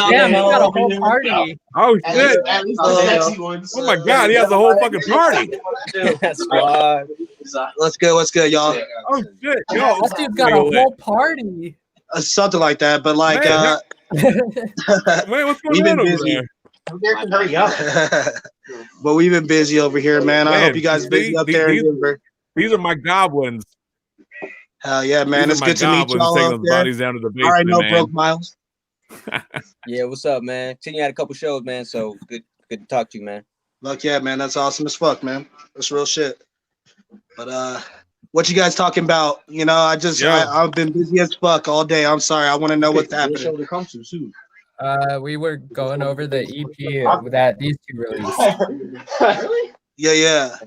Damn, he got a whole party. Oh shit! Oh my god, he has a whole fucking party. What's good, y'all? Oh shit, yo, this dude got a whole party. Something like that, but like, wait, what's going on over there? Hurry up. But we've been busy over here, man. I hope you guys busy up there in Denver. These are my goblins. Hell yeah, man. It's good to meet y'all taking up those bodies down to the basement, all right, no man. broke Miles. Yeah, what's up, man? Seen you had a couple shows, man. So good to talk to you, man. Look, yeah, man. That's awesome as fuck, man. That's real shit. But what you guys talking about? You know, I've been busy as fuck all day. I'm sorry. I want to know what's happening. Show to come to soon. We were going over the EP that these two released. Yeah.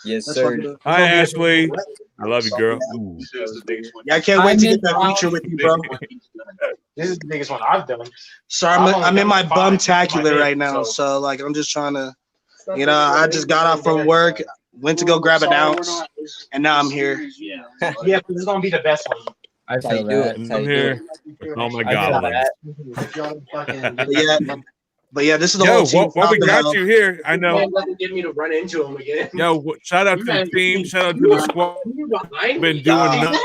Yes, sir. Hi, Ashley. I love you, girl. Ooh. Yeah, I can't wait to get that feature with you, bro. This is the biggest one I've done. Sorry, I'm in my bumtacular right now, so like I'm just trying to, you know, I just got off from work, went to go grab an ounce, and now I'm here. Yeah, this is gonna be the best one. I feel that. I'm here. Oh my god. But yeah, this is the whole team. What we got you here, I know. Doesn't get me to run into him again. Yo, shout out to the team. Shout out to the squad. Been doing. To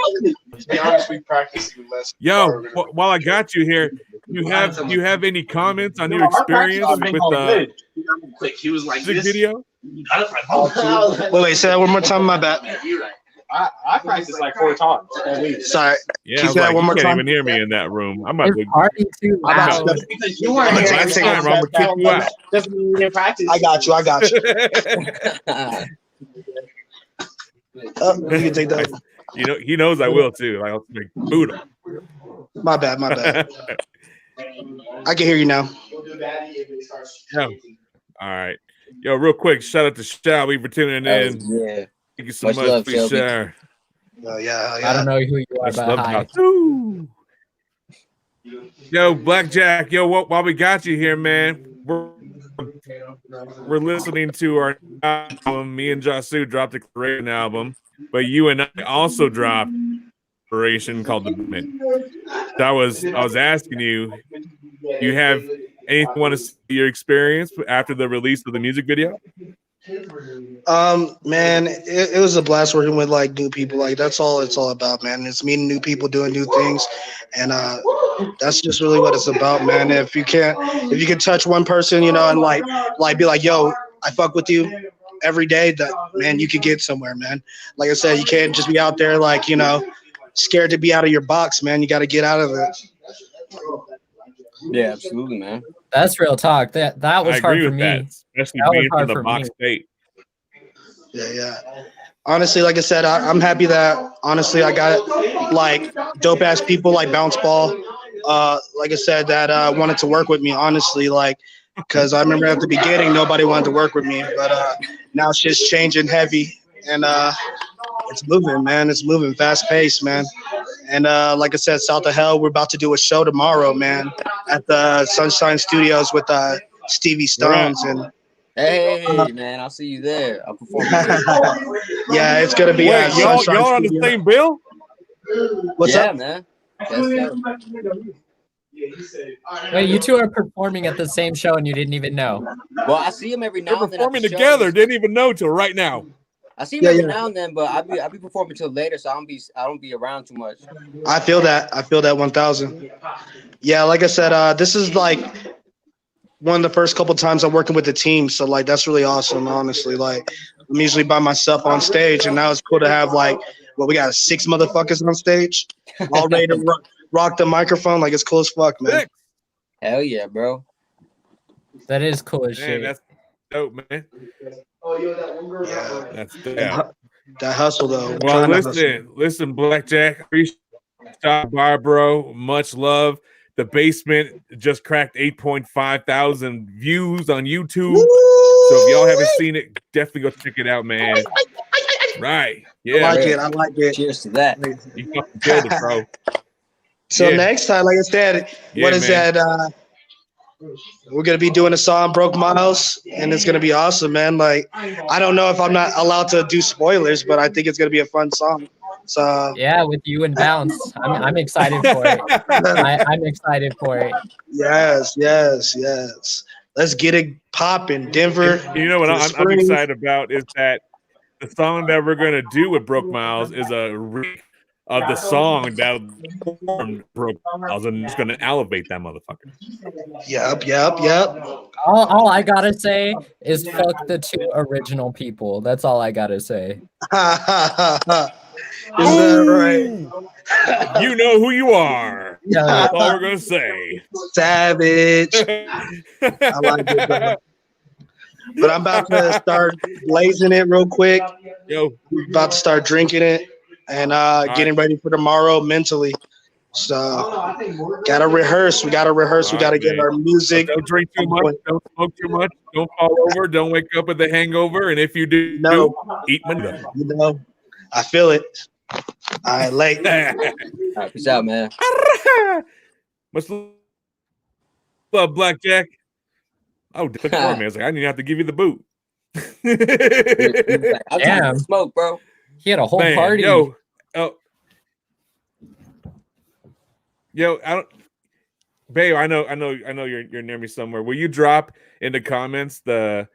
be honest, we practiced less. Yo, while I got you here, you have any comments on your experience with the music video? Wait, say that one more time. My bad. I practiced like 4 times. Sorry. Yeah, I was like, you can't even hear me in that room. I'm about to party too loud. Because you weren't here. Next time, I'm gonna kick you out. Doesn't mean you didn't practice. I got you. You can take that. You know, he knows I will too. Like, I'll like boot him. My bad. I can hear you now. Yo. All right. Yo, real quick, shout out to Shelby for tuning in. Yeah. Thank you so much for sharing. Yeah. I don't know who you are, but hi. Yo, Blackjack. Yo, while we got you here, man, we're listening to our album. Me and JahSue dropped a great album, but you and I also dropped inspiration called The Movement. I was asking you, you have Anything you want to see your experience after the release of the music video? Man, it was a blast working with like new people. Like that's all it's all about, man. It's meeting new people, doing new things, and that's just really what it's about, man. If you can touch one person, you know, and like be like, yo, I fuck with you every day, that man, you could get somewhere, man. Like I said, you can't just be out there like, you know, scared to be out of your box, man. You got to get out of it. Yeah, absolutely, man. That's real talk. That was hard for me. That, especially that being from the box state. Yeah. Honestly, like I said, I'm happy that honestly I got like dope ass people like Bounce Ball. Like I said, that wanted to work with me. Honestly, like because I remember at the beginning nobody wanted to work with me, but now shit's changing heavy and it's moving, man. It's moving fast paced, man. And like I said, South of Hell, we're about to do a show tomorrow, man, at the Sunshine Studios with Stevie Stones and. Hey, man, I'll see you there. I'll perform. Yeah, it's gonna be. Wait, y'all on the same bill? What's up, man? Wait, you two are performing at the same show and you didn't even know? Well, I see them every now and then. They're performing together. Didn't even know till right now. I see them every now and then, but I'll be performing till later, so I don't be around too much. I feel that 1,000. Yeah, like I said, this is like one of the first couple times I'm working with the team, so like that's really awesome. Honestly, like I'm usually by myself on stage, and now it's cool to have like we got 6 motherfuckers on stage, all ready to rock the microphone. Like it's cool as fuck, man. Hell yeah, bro. That is cool as shit. That's dope, man. Oh, yo, that one girl. Yeah, that's that hustle though. Well, listen, Blackjack. Appreciate stop by, bro. Much love. The Basement just cracked 8.5 thousand views on YouTube. Woo! So if y'all haven't seen it, definitely go check it out, man. Right. Yeah. I like it. Cheers to that. You fucking killed it, bro. So next time, like I said, that? We're gonna be doing a song "Broke Miles," and it's gonna be awesome, man. Like, I don't know if I'm not allowed to do spoilers, but I think it's gonna be a fun song. So yeah, with you and Bounce, I'm excited for it. I'm excited for it. Yes. Let's get it popping, Denver. You know what I'm excited about is that the song that we're gonna do with Broke Miles is a of the song that Broke Miles, and it's gonna elevate that motherfucker. Yep. All I gotta say is fuck the 2 original people. That's all I gotta say. Is that right? You know who you are. That's all we're gonna say. Savage. I like it, bro. But I'm about to start blazing it real quick. About to start drinking it and getting ready for tomorrow mentally. So gotta rehearse. We gotta rehearse. We gotta get our music. Don't drink too much. Don't smoke too much. Don't fall over. Don't wake up with a hangover. And if you do, eat money. You know, I feel it. All right, late. All right, peace out, man. Much love, Blackjack. Oh, for me. I was like, I didn't even have to give you the boot. I'm trying to smoke, bro. He had a whole party. Yo, I don't, babe. I know you're near me somewhere. Will you drop in the comments the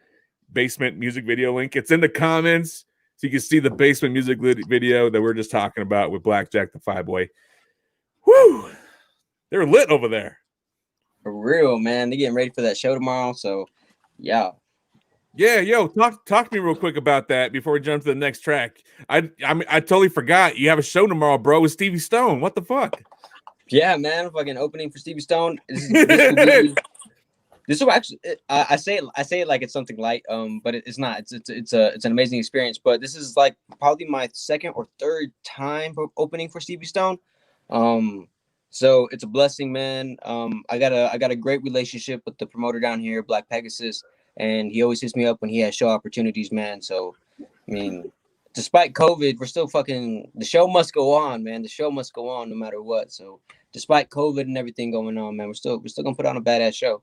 Basement music video link? It's in the comments, so you can see the Basement music video that we're just talking about with Blackjack the 5-Boy. Woo! They're lit over there. For real, man. They're getting ready for that show tomorrow. So, yeah. Yeah, yo, talk to me real quick about that before we jump to the next track. I totally forgot you have a show tomorrow, bro, with Stevie Stone. What the fuck? Yeah, man. Fucking opening for Stevie Stone. This will actually. I say it like it's something light. But it's not. It's an amazing experience. But this is like probably my 2nd or 3rd time opening for Stevie Stone. So it's a blessing, man. I got a great relationship with the promoter down here, Black Pegasus, and he always hits me up when he has show opportunities, man. So, I mean, despite COVID, we're still the show must go on, man. The show must go on no matter what. So, despite COVID and everything going on, man, we're still gonna put on a badass show.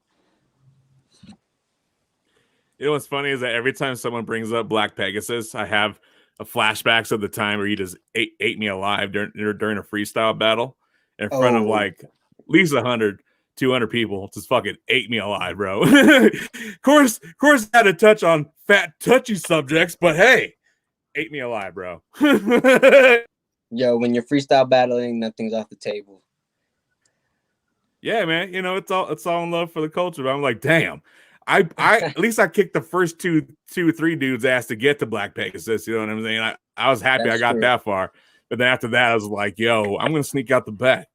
You know what's funny is that every time someone brings up Black Pegasus, I have a flashbacks of the time where he just ate me alive during a freestyle battle in front of like at least 100 200 people just fucking ate me alive, bro. of course, I had to touch on fat, touchy subjects, but hey, ate me alive, bro. Yo, when you're freestyle battling, nothing's off the table. Yeah, man. You know, it's all in love for the culture. But I'm like, damn. I at least I kicked the first two or three dudes' ass to get to Black Pegasus. You know what I'm saying? I was happy I got that far. But then after that, I was like, yo, I'm gonna sneak out the back.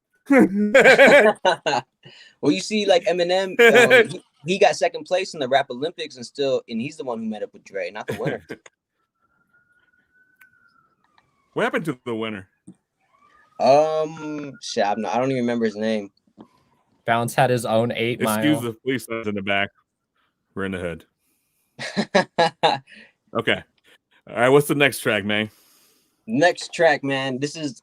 Well, you see, like Eminem, he got second place in the Rap Olympics, and he's the one who met up with Dre, not the winner. What happened to the winner? Shit, I don't even remember his name. Bounce had his own 8 mile. Excuse the police in the back. We're in the hood. Okay. All right. What's the next track, man? Next track, man. This is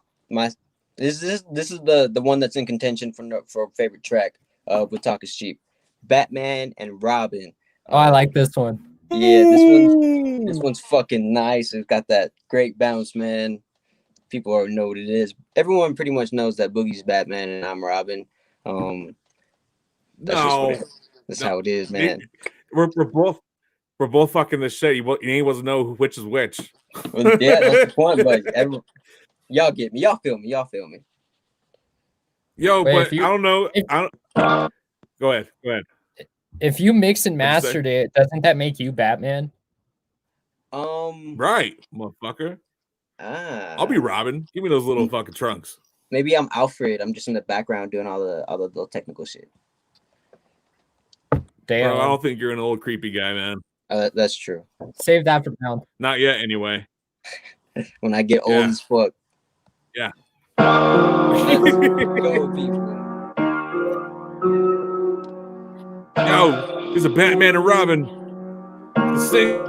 the one that's in contention for favorite track. With Talk is Cheap, Batman and Robin. Oh, I like this one. Yeah, this one's fucking nice. It's got that great bounce, man. People already know what it is. Everyone pretty much knows that Boogie's Batman and I'm Robin. That's how it is, man. We're both fucking the shit. You ain't supposed to know which is which. Well, yeah, that's the point. But y'all get me. Y'all feel me. Yo, wait, but I don't know. Go ahead. If you mix and mastered it, doesn't that make you Batman? Right, motherfucker. I'll be Robin. Give me those little fucking trunks. Maybe I'm Alfred. I'm just in the background doing all the technical shit. Damn. Bro, I don't think you're an old creepy guy, man. That's true. Save that for Pound. Not yet, anyway. When I get old as fuck. Yeah. Go, people. Yo, he's a Batman and Robin. Sing,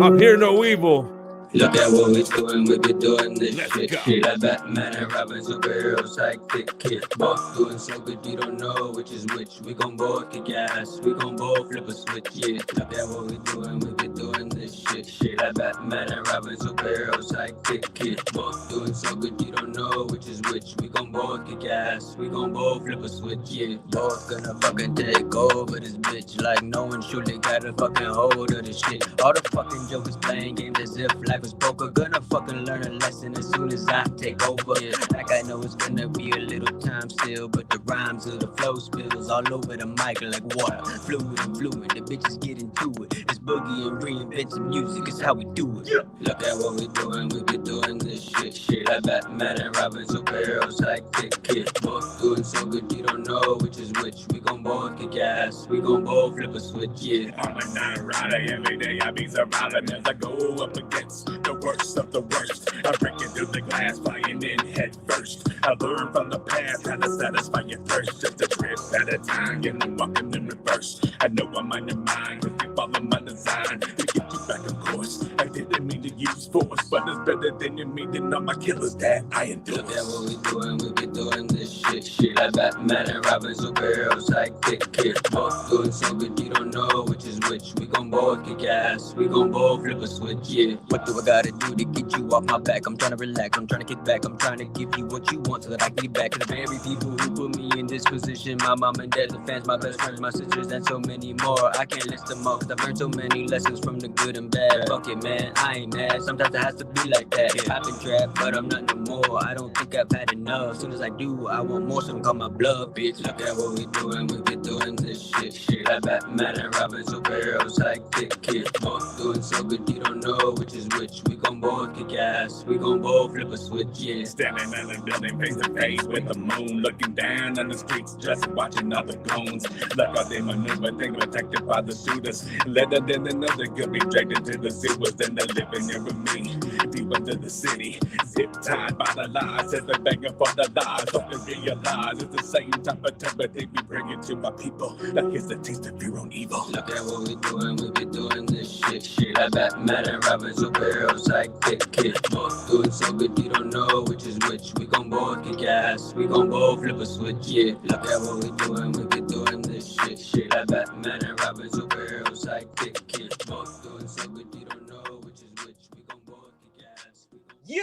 I'm here no evil. Look at what we're doing, we be doing this shit like Batman and Robin, superhero, sidekick, kid. Both doing so good, you don't know which is which. We gon' both kick ass, we gon' both flip a switch, yeah. Look at what we're doing, we be doing this shit like Batman and Robin, superhero, sidekick, kid. Both doing so good, you don't know which is which. We gon' both kick ass, we gon' both flip a switch, yeah. Both gonna fucking take over this bitch like no one surely got a fucking hold of this shit. All the fucking jokers playing games as if life is poker. Gonna fucking learn a lesson as soon as I take over. Yeah. Like I know it's gonna be a little time still, but the rhymes of the flow spills all over the mic like water. Fluid and fluid, the bitches get into it. It's Boogie and reinventing music, it's how we do it. Yeah. Look at what we doing, we be doing this shit like Batman and Robin, superheroes like kick kid. Both doing so good, you don't know which is which. We gon' both kick ass, we gon' both flip a switch, yeah. I'm a night rider, every day I be surviving as I go up against the worst of the worst. I break it through the glass, flying in head first. I learn from the past how to satisfy your thirst. Just a trip at a time, and I'm walking in reverse. I know I'm on your mind, cause you follow my design to get you back on course. I didn't mean to use force, but it's better than you mean than all my killers that I endorse. Look at what we doing, we be doing this shit like Batman and Robin, superheroes like kick kid. Both doing so good, you don't know which is which. We gon' both kick ass, we gon' both flip a switch, yeah. What do I gotta do to get you off my back? I'm trying to relax, I'm trying to kick back, I'm trying to give you what you want so that I can get back to the very people who put me in this position. My mom and dad, the fans, my best friends, my sisters, and so many more. I can't list them all, cause I've learned so many lessons from the good and bad. Fuck it, man, I ain't mad, sometimes it has to be like that. I've been trapped, but I'm not no more. I don't think I've had enough. As soon as I do, I want more, so don't call my bluff, bitch. Look at what we doing, we be doing this shit like Batman and Robin, superheroes like kick kid. Both doing so good, you don't know which is which. We gon' both kick ass, we gon' both flip a switch, yeah. Standing in the building face to face with the moon, looking down on the streets, just watching all the goons. Look how they maneuver, they protected by the shooters. Later than another could be dragged into the sewers, then they're living here with me. Deep into the city, zip tied by the lies, as they're begging for the lies. Don't they realize it's the same type of temper they be bringing to my people. Like it's the taste of your own evil. Look at what we doing, we be doing this shit like Batman and Robin, superheroes like kick kid. Both doing so good, you don't know which is which. We gon' both kick ass, we gon' both flip a switch, yeah. Look at what we doing, we be doing this shit like Batman and Robin, superheroes like kick kid. Both doing so good, you don't know which is which. We gon' both kick ass. Yeah,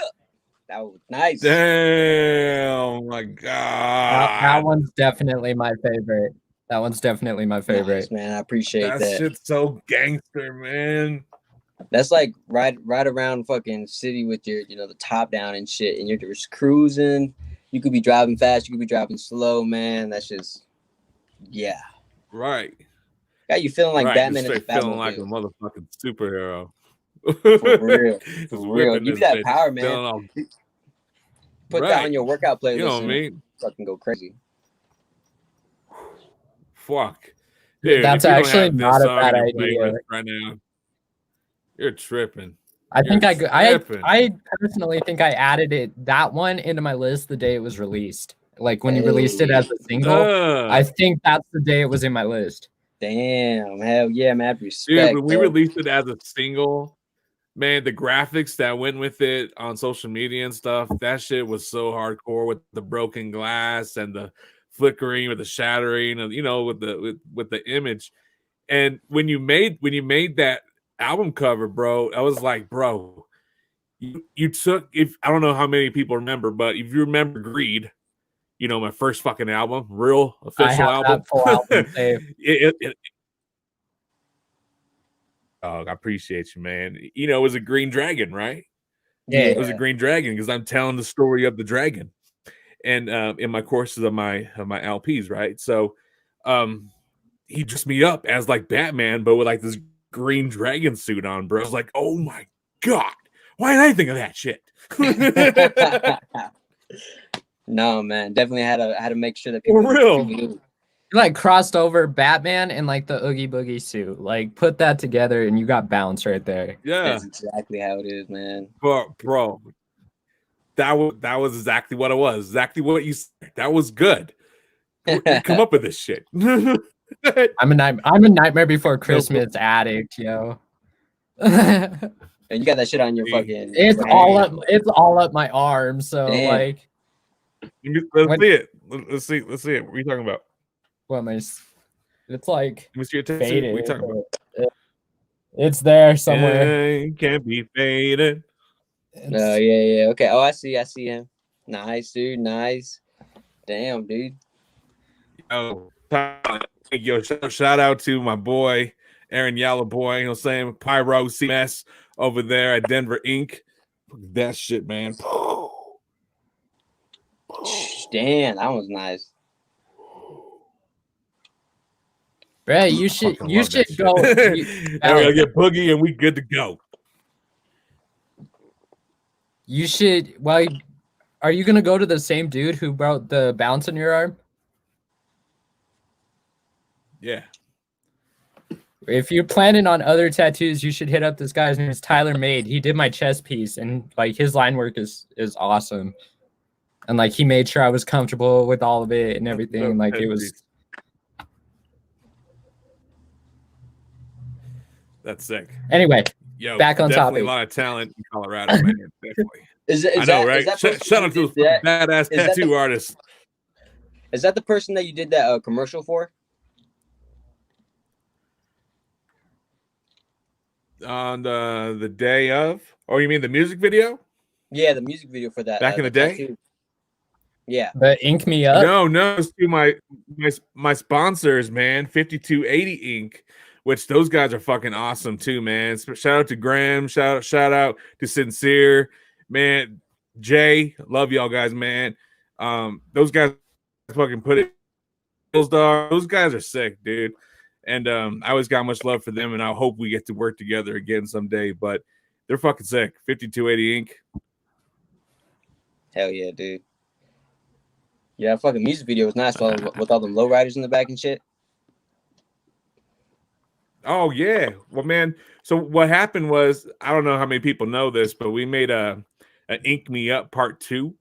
that was nice. Damn, my God. That one's definitely my favorite. That one's definitely my favorite. Nice, man. I appreciate that. Shit's so gangster, man. That's like right around fucking city with your, the top down and shit, and you're just cruising. You could be driving fast, you could be driving slow, man. That's just, yeah. Right. Got you feeling like Batman and feeling like a motherfucking superhero. For real. For real. Give you that power, man. Put that on your workout playlist. You know what I mean? Fucking go crazy. Fuck. Dude, that's actually not a bad idea. Right now. You're tripping. I personally think I added that one into my list the day it was released. Like when you released it as a single, I think that's the day it was in my list. Damn, hell yeah, man. Respect. Dude, when we released it as a single, man, the graphics that went with it on social media and stuff, that shit was so hardcore with the broken glass and the flickering or the shattering of, with the image. And when you made that album cover, bro, I was like, bro, you took, if I don't know how many people remember, but if you remember Greed, my first fucking album, real official album. That full album I appreciate you, man. It was a green dragon, right? Yeah, it was a green dragon because I'm telling the story of the dragon, and in my courses of my LPs, right? So, he dressed me up as like Batman, but with like this green dragon suit on, bro. I was like, oh my god, why did I think of that shit? No, man, definitely had to make sure that people for real. You like crossed over Batman and like the Oogie Boogie suit, like put that together and you got Bounce right there. Yeah, that's exactly how it is, man. But bro, that was exactly what it was. Exactly what you said. That was good. Come up with this shit. I'm a Nightmare Before Christmas addict, yo. And you got that shit on your fucking. It's all up my arm. So like, let's see it. Let's see it. What are you talking about? What am I? It's like let me see your tattoo. What are you talking about? It's there somewhere. It can't be faded. Oh yeah. Okay. Oh, I see him. Nice, dude. Nice. Damn, dude. Yo, shout out to my boy Aaron Yellow Boy. You know what I'm saying? Pyro CMS over there at Denver Inc. That shit, man. Damn, that was nice. Bro, you should go. We're gonna get Boogie and we good to go. You should. Well, are you gonna go to the same dude who brought the bounce in your arm? Yeah. If you're planning on other tattoos, you should hit up this guy's name is Tyler Made. He did my chest piece, and like his line work is awesome. And like he made sure I was comfortable with all of it and everything. Like it was. That's sick. Anyway, yo, back on topic. A lot of talent in Colorado, man. Definitely. I know, right? Shout out to the badass tattoo artist. Is that the person that you did that commercial for? On the day of? Oh, you mean the music video? Yeah, the music video for that. Back in the day? Tattoo. Yeah. The Ink Me Up? No, it's to my sponsors, man. 5280 Inc., which those guys are fucking awesome too, man. Shout out to Graham. Shout out to Sincere, man. Jay, love y'all guys, man. Those guys fucking put it. Those guys are sick, dude. And I always got much love for them, and I hope we get to work together again someday. But they're fucking sick. 5280 Inc. Hell yeah, dude. Yeah, fucking music video was nice with all them lowriders in the back and shit. Oh yeah, well, man. So what happened was, I don't know how many people know this, but we made an Ink Me Up Part 2,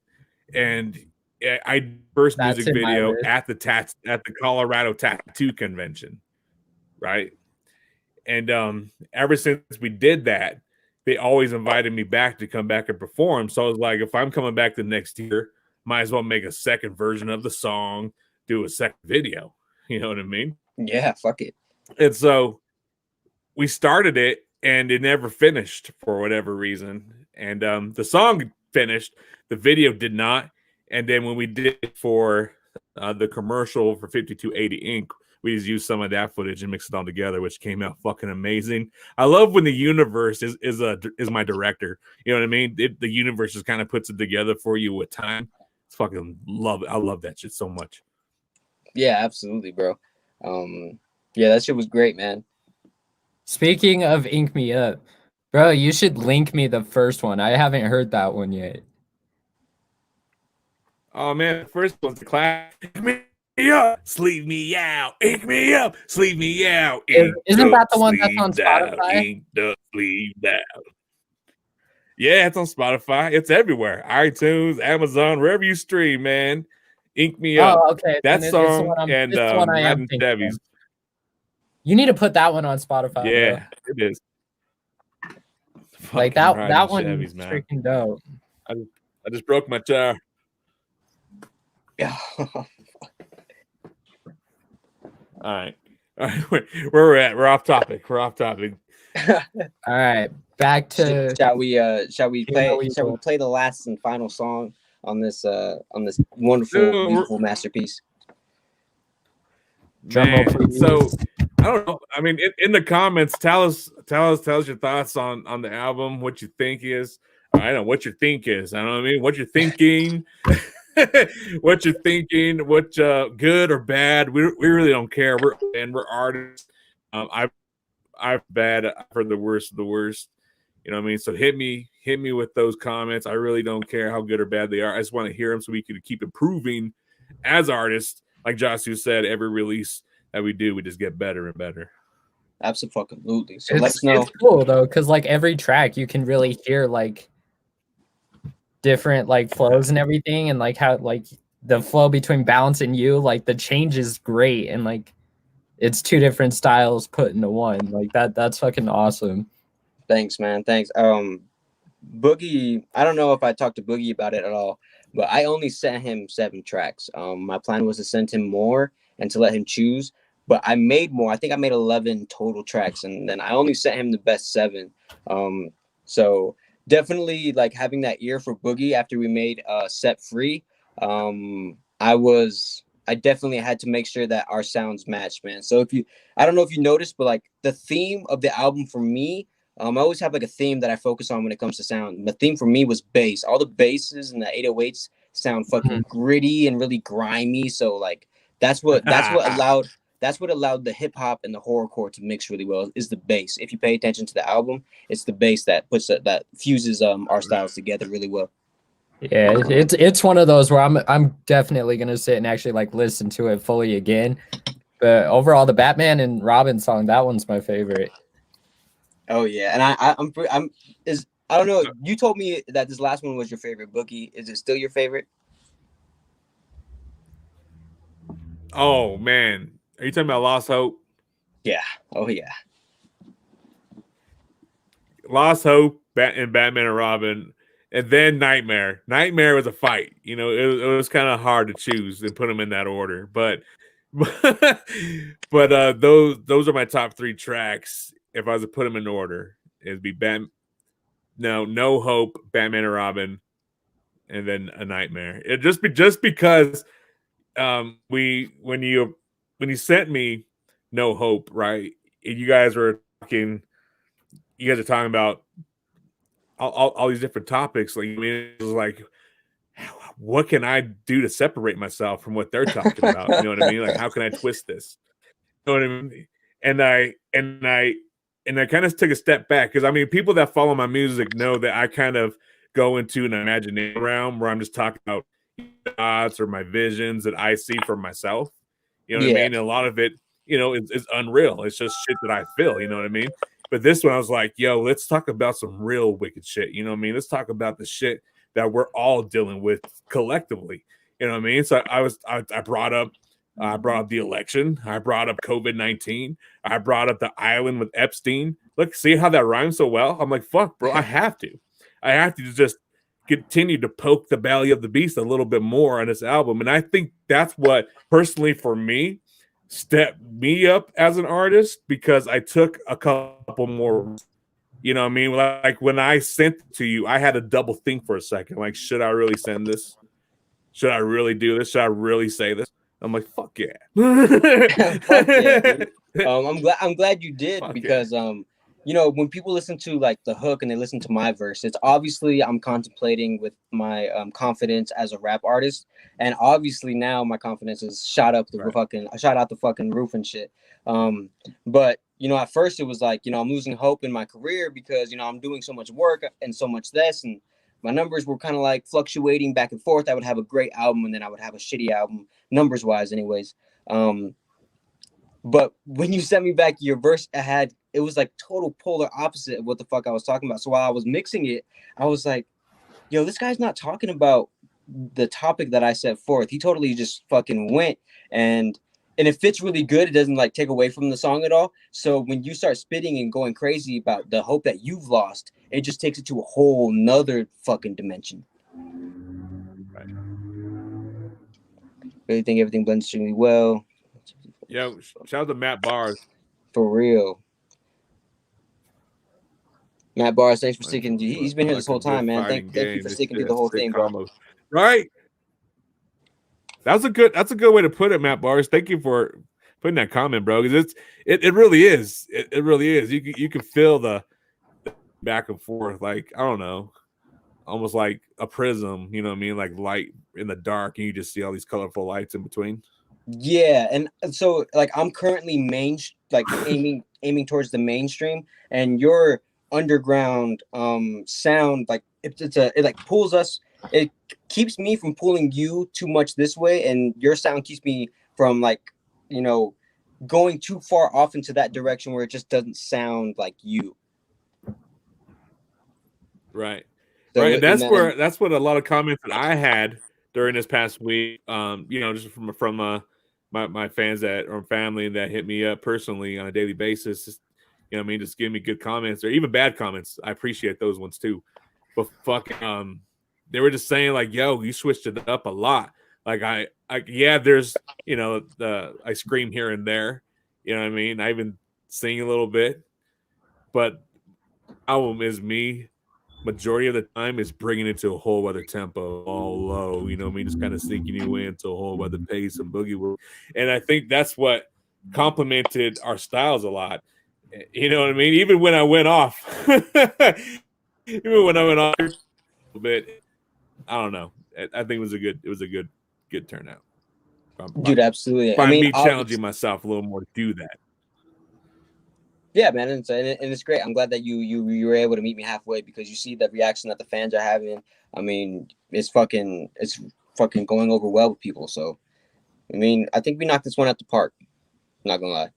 and I first music video at the Colorado Tattoo Convention, right? And ever since we did that, they always invited me back to come back and perform. So I was like, if I'm coming back the next year, might as well make a second version of the song, do a second video. You know what I mean? Yeah, fuck it. And so we started it, and it never finished for whatever reason. And the song finished, the video did not. And then when we did it for the commercial for 5280 Inc., we just used some of that footage and mixed it all together, which came out fucking amazing. I love when the universe is my director. You know what I mean? The universe just kind of puts it together for you with time. It's fucking love it. I love that shit so much. Yeah, absolutely, bro. Yeah, that shit was great, man. Speaking of Ink Me Up, bro, you should link me the first one. I haven't heard that one yet. Oh man, the first one's the class. Ink me up, sleep me out. Ink me up, sleep me out. Isn't that the one that's on Spotify? Inked up, sleep out. Yeah, it's on Spotify. It's everywhere. iTunes, Amazon, wherever you stream, man. Ink me up. Oh, okay. That song and Madden Chevy's. You need to put that one on Spotify. Yeah, bro. It is. Like that one is freaking dope. I just broke my tire. Yeah. All right. Where we're at? We're off topic. All right, back to. Shall we play the last and final song on this wonderful, beautiful masterpiece? Man, so I don't know. I mean, in the comments, tell us your thoughts on the album, what you think is. I don't know what your think is. I don't know what I mean. What you're thinking. What you're thinking, what good or bad, we really don't care. We're artists. I've bad. I've heard the worst of the worst. You know what I mean? So hit me with those comments. I really don't care how good or bad they are. I just want to hear them so we can keep improving as artists. Like JahSue said, every release that we do, we just get better and better. Absolutely. So let's know. It's cool though, because like every track you can really hear like different like flows and everything, and like how like the flow between Bounce and you, like the change is great, and like it's two different styles put into one. Like that's fucking awesome. Thanks, man. Thanks. Boogie, I don't know if I talked to Boogie about it at all, but I only sent him 7 tracks. My plan was to send him more and to let him choose, but I made more. I think I made 11 total tracks, and then I only sent him the best 7. So definitely like having that ear for Boogie after we made Set Free. I definitely had to make sure that our sounds matched, man. So I don't know if you noticed, but like the theme of the album for me, I always have like a theme that I focus on when it comes to sound. The theme for me was bass. All the basses and the 808s sound fucking gritty and really grimy. So like that's what allowed the hip hop and the horrorcore to mix really well, is the bass. If you pay attention to the album, it's the bass that that fuses our styles together really well. Yeah, it's one of those where I'm definitely gonna sit and actually like listen to it fully again. But overall, the Batman and Robin song, that one's my favorite. Oh yeah, and I don't know. You told me that this last one was your favorite, Boogie. Is it still your favorite? Oh man, are you talking about Lost Hope? Yeah. Oh yeah. Lost Hope, and Batman and Robin, and then Nightmare. Nightmare was a fight. You know, it was kind of hard to choose and put them in that order, but those are my top 3 tracks. If I was to put them in order, it'd be No Hope, Batman and Robin, and then A Nightmare. It just because when you sent me No Hope, right? You guys are talking about all these different topics. Like, I mean, it was like, what can I do to separate myself from what they're talking about? You know what I mean? Like, how can I twist this? You know what I mean? And I kind of took a step back, because I mean, people that follow my music know that I kind of go into an imagination realm where I'm just talking about thoughts or my visions that I see for myself. You know what I mean? And a lot of it, you know, is unreal. It's just shit that I feel. You know what I mean? But this one, I was like, yo, let's talk about some real wicked shit. You know what I mean? Let's talk about the shit that we're all dealing with collectively. You know what I mean? So I brought up the election. I brought up COVID-19. I brought up the island with Epstein. Look, see how that rhymes so well? I'm like, fuck, bro, I have to just continue to poke the belly of the beast a little bit more on this album. And I think that's what, personally for me, stepped me up as an artist, because I took a couple more, you know what I mean? Like when I sent it to you, I had to double think for a second. Like, should I really send this? Should I really do this? Should I really say this? I'm like, fuck yeah. Fuck yeah, dude. I'm glad you did because you know, when people listen to like the hook and they listen to my verse, it's obviously I'm contemplating with my confidence as a rap artist, and obviously now my confidence is shot out the fucking roof and shit. But you know, at first it was like, you know, I'm losing hope in my career because, you know, I'm doing so much work and so much this, and my numbers were kind of like fluctuating back and forth. I would have a great album and then I would have a shitty album, numbers wise, anyways. But when you sent me back your verse, it was like total polar opposite of what the fuck I was talking about. So while I was mixing it, I was like, yo, this guy's not talking about the topic that I set forth. He totally just fucking went and it fits really good. It doesn't like take away from the song at all. So when you start spitting and going crazy about the hope that you've lost, it just takes it to a whole nother fucking dimension. Right. Really think everything blends extremely well. Yo, shout out to Matt Bars. For real. Matt Bars, thanks for sticking. He's been here this whole time, man. Thank you for sticking through the whole thing, bro. Right. That's a good way to put it, Matt Bars. Thank you for putting that comment, bro. Because it really is. It really is. You can feel the back and forth, like, I don't know, almost like a prism, you know what I mean? Like light in the dark, and you just see all these colorful lights in between. Yeah, and so like I'm currently aiming towards the mainstream, and your underground sound, like it like pulls us. It keeps me from pulling you too much this way, and your sound keeps me from, like, you know, going too far off into that direction where it just doesn't sound like you. Right. So, right. That's what a lot of comments that I had during this past week. You know, just from my fans or family that hit me up personally on a daily basis. Just, you know what I mean? Just give me good comments or even bad comments. I appreciate those ones too. But fucking they were just saying like, yo, you switched it up a lot. Like yeah, there's, you know, I scream here and there, you know what I mean? I even sing a little bit, but album is me. Majority of the time is bringing it to a whole other tempo, all low, you know what I mean? Just kind of sneaking you into a whole other pace and boogie work. And I think that's what complemented our styles a lot. You know what I mean? Even when I went off, a little bit, I don't know. I think it was a good turnout. Dude, absolutely. By me challenging myself a little more to do that. Yeah, man, and it's great. I'm glad that you were able to meet me halfway, because you see the reaction that the fans are having. I mean, it's fucking going over well with people. So, I mean, I think we knocked this one out the park. Not gonna lie.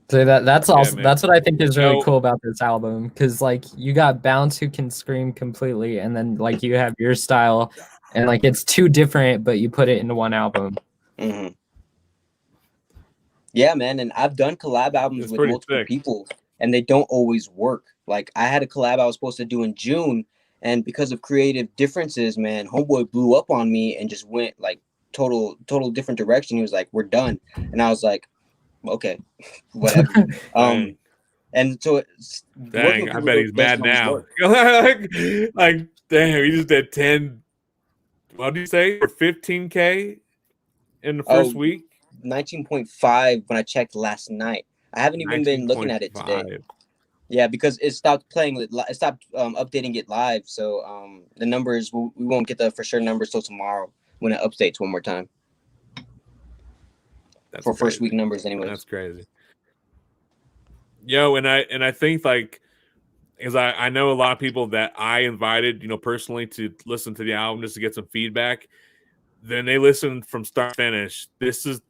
So that's also that's what I think is really cool about this album, because like you got Bounce who can scream completely, and then like you have your style, and like it's two different, but you put it into one album. Mm-hmm. Yeah, man, and I've done collab albums with multiple people, and they don't always work. Like I had a collab I was supposed to do in June, and because of creative differences, man, homeboy blew up on me and just went like total different direction. He was like, "We're done," and I was like, "Okay, whatever." And so dang, I bet he's mad now. like, damn, he just did 10. What did you say? For 15K in the first week. 19.5 when I checked last night. I haven't even been looking at it today. Yeah, because it stopped playing. It stopped updating it live. So the numbers, we won't get the for sure numbers till tomorrow when it updates one more time. That's for crazy. First week numbers anyway. That's crazy. Yo, and I think like, because I know a lot of people that I invited, you know, personally to listen to the album just to get some feedback. Then they listen from start to finish. This is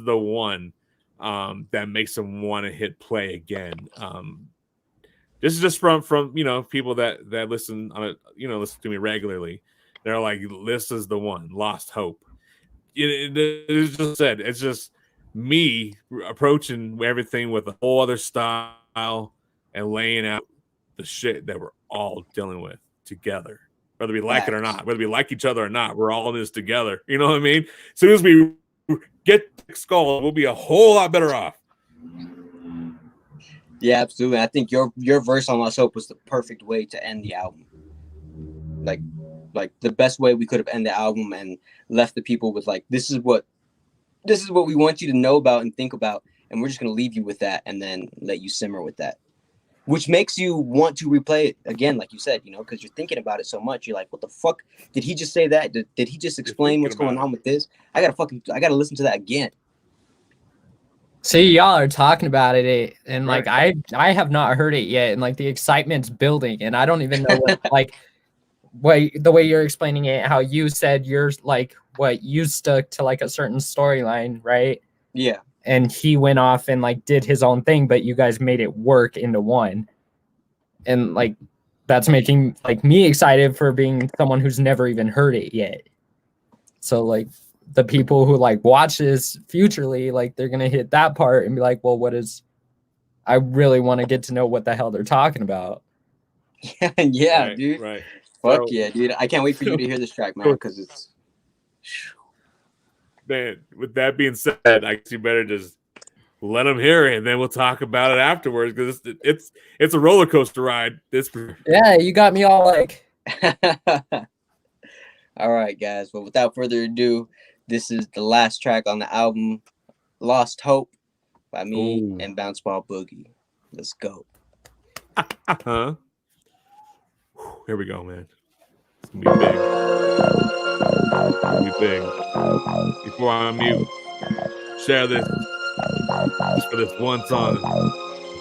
the one that makes them want to hit play again. This is just from you know, people that listen on it, you know, listen to me regularly. They're like, this is the one. Lost Hope. It's just said. It's just me approaching everything with a whole other style and laying out the shit that we're all dealing with together. Whether we like it or not, whether we like each other or not, we're all in this together. You know what I mean? As soon as we get Skull, we'll be a whole lot better off. Yeah, absolutely. I think your verse on Lost Hope was the perfect way to end the album. Like, like the best way we could have ended the album and left the people with like, this is what we want you to know about and think about, and we're just gonna leave you with that and then let you simmer with that, which makes you want to replay it again, like you said, you know, because you're thinking about it so much. You're like, what the fuck did he just say that? Did he just explain what's going on with this? I gotta listen to that again. See, y'all are talking about it, and like I have not heard it yet, and like the excitement's building, and I don't even know what like the way you're explaining it, how you said you're like what you stuck to like a certain storyline, right? Yeah. And he went off and like did his own thing, but you guys made it work into one, and like that's making like me excited for being someone who's never even heard it yet. So like the people who like watch this futurely, like they're gonna hit that part and be like, well, what is, I really want to get to know what the hell they're talking about. Yeah, right, dude. Right. Fuck yeah, dude. I can't wait for you to hear this track, man, because it's Man, with that being said, I guess you better just let them hear it, and then we'll talk about it afterwards, because it's a roller coaster ride. Yeah, you got me all like. All right, guys. Well, without further ado, this is the last track on the album, Lost Hope, by me and Bounce Ball Boogie. Let's go. Huh? Here we go, man. It's gonna be big. It's gonna be big. Before I mute, share this just for this one song.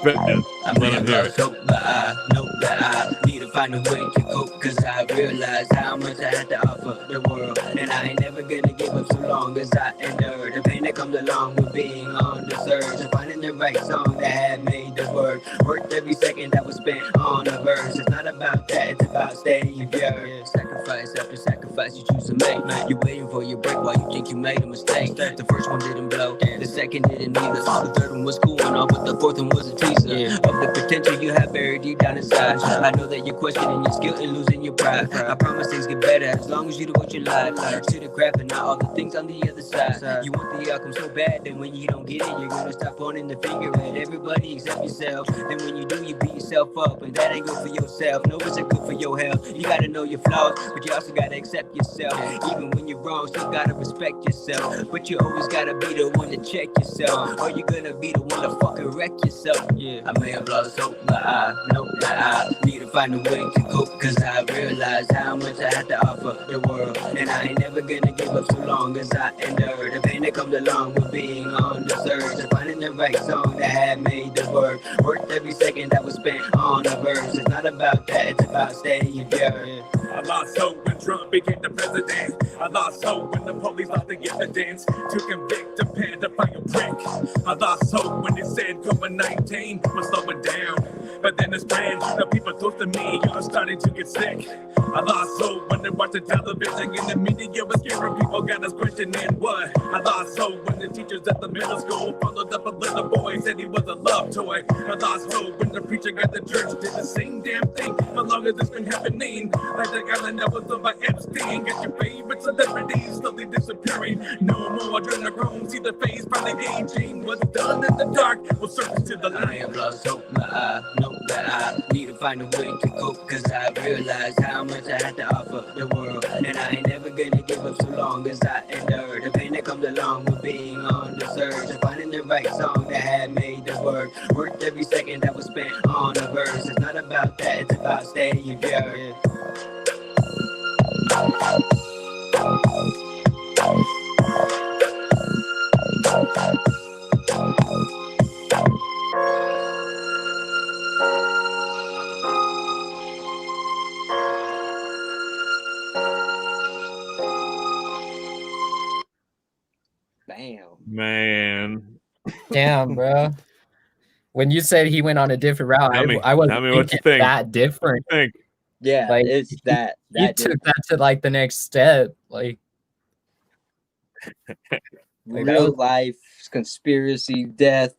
I may have lost hope, but I know that I need to find a way to cope, cause I realize how much I had to offer the world, and I ain't never gonna give up so long as I endure the pain that comes along with being on the surge and finding the right song that had made the word worth every second that was spent on a verse. It's not about that, it's about staying pure. Sacrifice after sacrifice you choose to make, man. You're waiting for your break while you think you made a mistake. The first one didn't blow, the second didn't either. The third one was cool enough, but the fourth one was a teaser of the potential you have buried deep down inside. I know that you're questioning your skill and losing your pride. I promise things get better as long as you devote your life to the craft and not all the things on the other side. You want the outcome so bad that when you don't get it, you're gonna stop pointing the finger at everybody except yourself. Then when you do, you beat yourself up, and that ain't good for yourself. No, it's good for your health. You gotta know your flaws, but you also gotta accept yourself. Even when you're wrong, still gotta respect yourself. But you always gotta be the one to check yourself, or you're gonna be the one to fucking wreck yourself. I may have lost hope, but I know that I need to find a way to cope, cause I realize how much I had to offer the world, and I ain't never gonna give up so long as I endure the pain that comes along with being on the surge and finding the right song that had made the word worth every second that was spent on a verse. It's not about that, it's about staying pure. I lost hope when Trump became the president. I lost hope when the police lost the evidence to convict a pedophile prick. I lost hope when they said COVID-19 was slowing down, but then it spread. The people close to me are starting to get sick. I lost hope when they watched the television and the media was scaring people, got us questioning what. I lost hope when the teachers at the middle school followed up a little boy, said he was a love toy. I lost hope when the preacher at the church did the same damn thing. How long has this been happening? Like the island that was done by Epstein. Get your favorite celebrities slowly disappearing. No more adrenaline, see the face finally aging. What's done in the dark will surface to the light. I have lost hope, but I know that I need to find a way to cope, cause I realize how much I had to offer the world, and I ain't never gonna give up so long as I endure the pain that comes along with being on the surge and finding the right song that had made the word worth every second that was spent on a verse. It's not about that, it's about staying pure. Bam. Man. Damn, bro. When you said he went on a different route, I wasn't thinking that different. Yeah, like it's that he took that to like the next step, like real life conspiracy, death,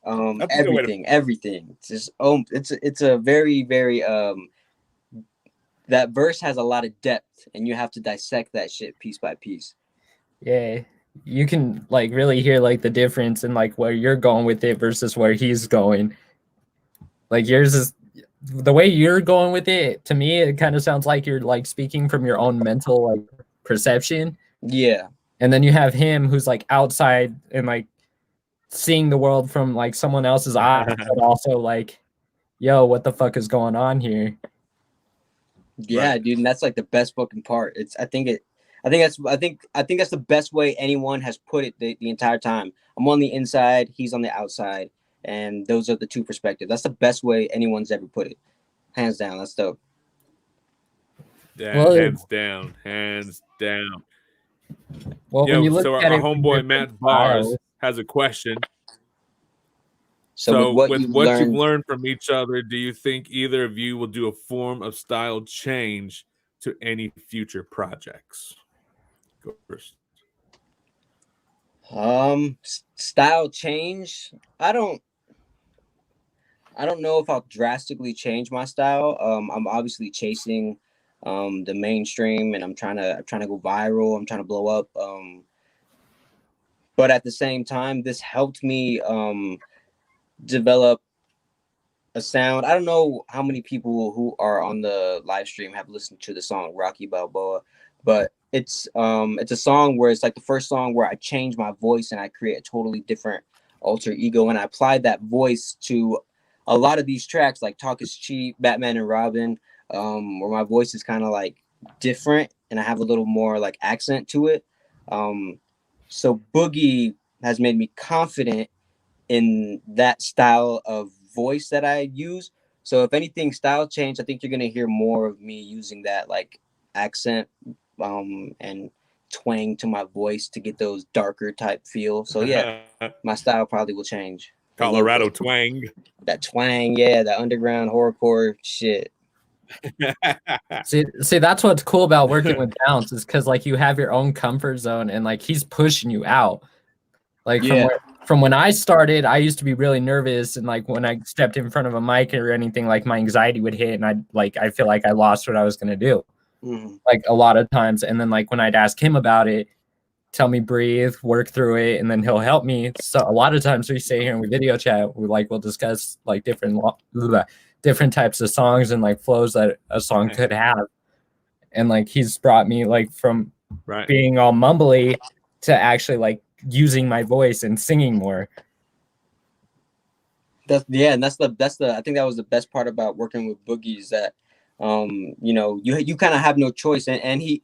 everything. It's just it's a very that verse has a lot of depth, and you have to dissect that shit piece by piece. Yeah, you can like really hear like the difference in like where you're going with it versus where he's going. Like yours is the way you're going with it, to me, it kind of sounds like you're like speaking from your own mental like perception. Yeah. And then you have him who's like outside and like seeing the world from like someone else's eyes, but also like, yo, what the fuck is going on here? Yeah, right. Dude, and that's like the best fucking part. I think that's the best way anyone has put it the entire time. I'm on the inside, he's on the outside, and those are the two perspectives. That's the best way anyone's ever put it. Hands down, that's dope. Yeah, well, hands down. Well, when you look so at our it, homeboy Matt Bars has a question. So with what you've learned from each other, do you think either of you will do a form of style change to any future projects? Go first. Style change. I don't know if I'll drastically change my style. I'm obviously chasing the mainstream, and I'm trying to go viral. I'm trying to blow up. But at the same time, this helped me develop a sound. I don't know how many people who are on the live stream have listened to the song Rocky Balboa, but it's a song where it's like the first song where I change my voice and I create a totally different alter ego, and I applied that voice to a lot of these tracks like Talk Is Cheap, Batman and Robin, where my voice is kind of like different and I have a little more like accent to it. So Boogie has made me confident in that style of voice that I use. So if anything, style change, I think you're gonna hear more of me using that like accent and twang to my voice to get those darker type feel. So yeah, my style probably will change. Colorado twang. That twang, yeah, that underground horrorcore shit. see, that's what's cool about working with Bounce is because like you have your own comfort zone and like he's pushing you out. Like from when I started, I used to be really nervous, and like when I stepped in front of a mic or anything, like my anxiety would hit, and I feel like I lost what I was gonna do, like a lot of times. And then like when I'd ask him about it, tell me breathe, work through it, and then he'll help me. So a lot of times we stay here and we video chat. We'll discuss like different types of songs and like flows that a song could have, and like he's brought me like from being all mumbly to actually like using my voice and singing more. And that's the I think that was the best part about working with Boogie is that you know, you kind of have no choice, and he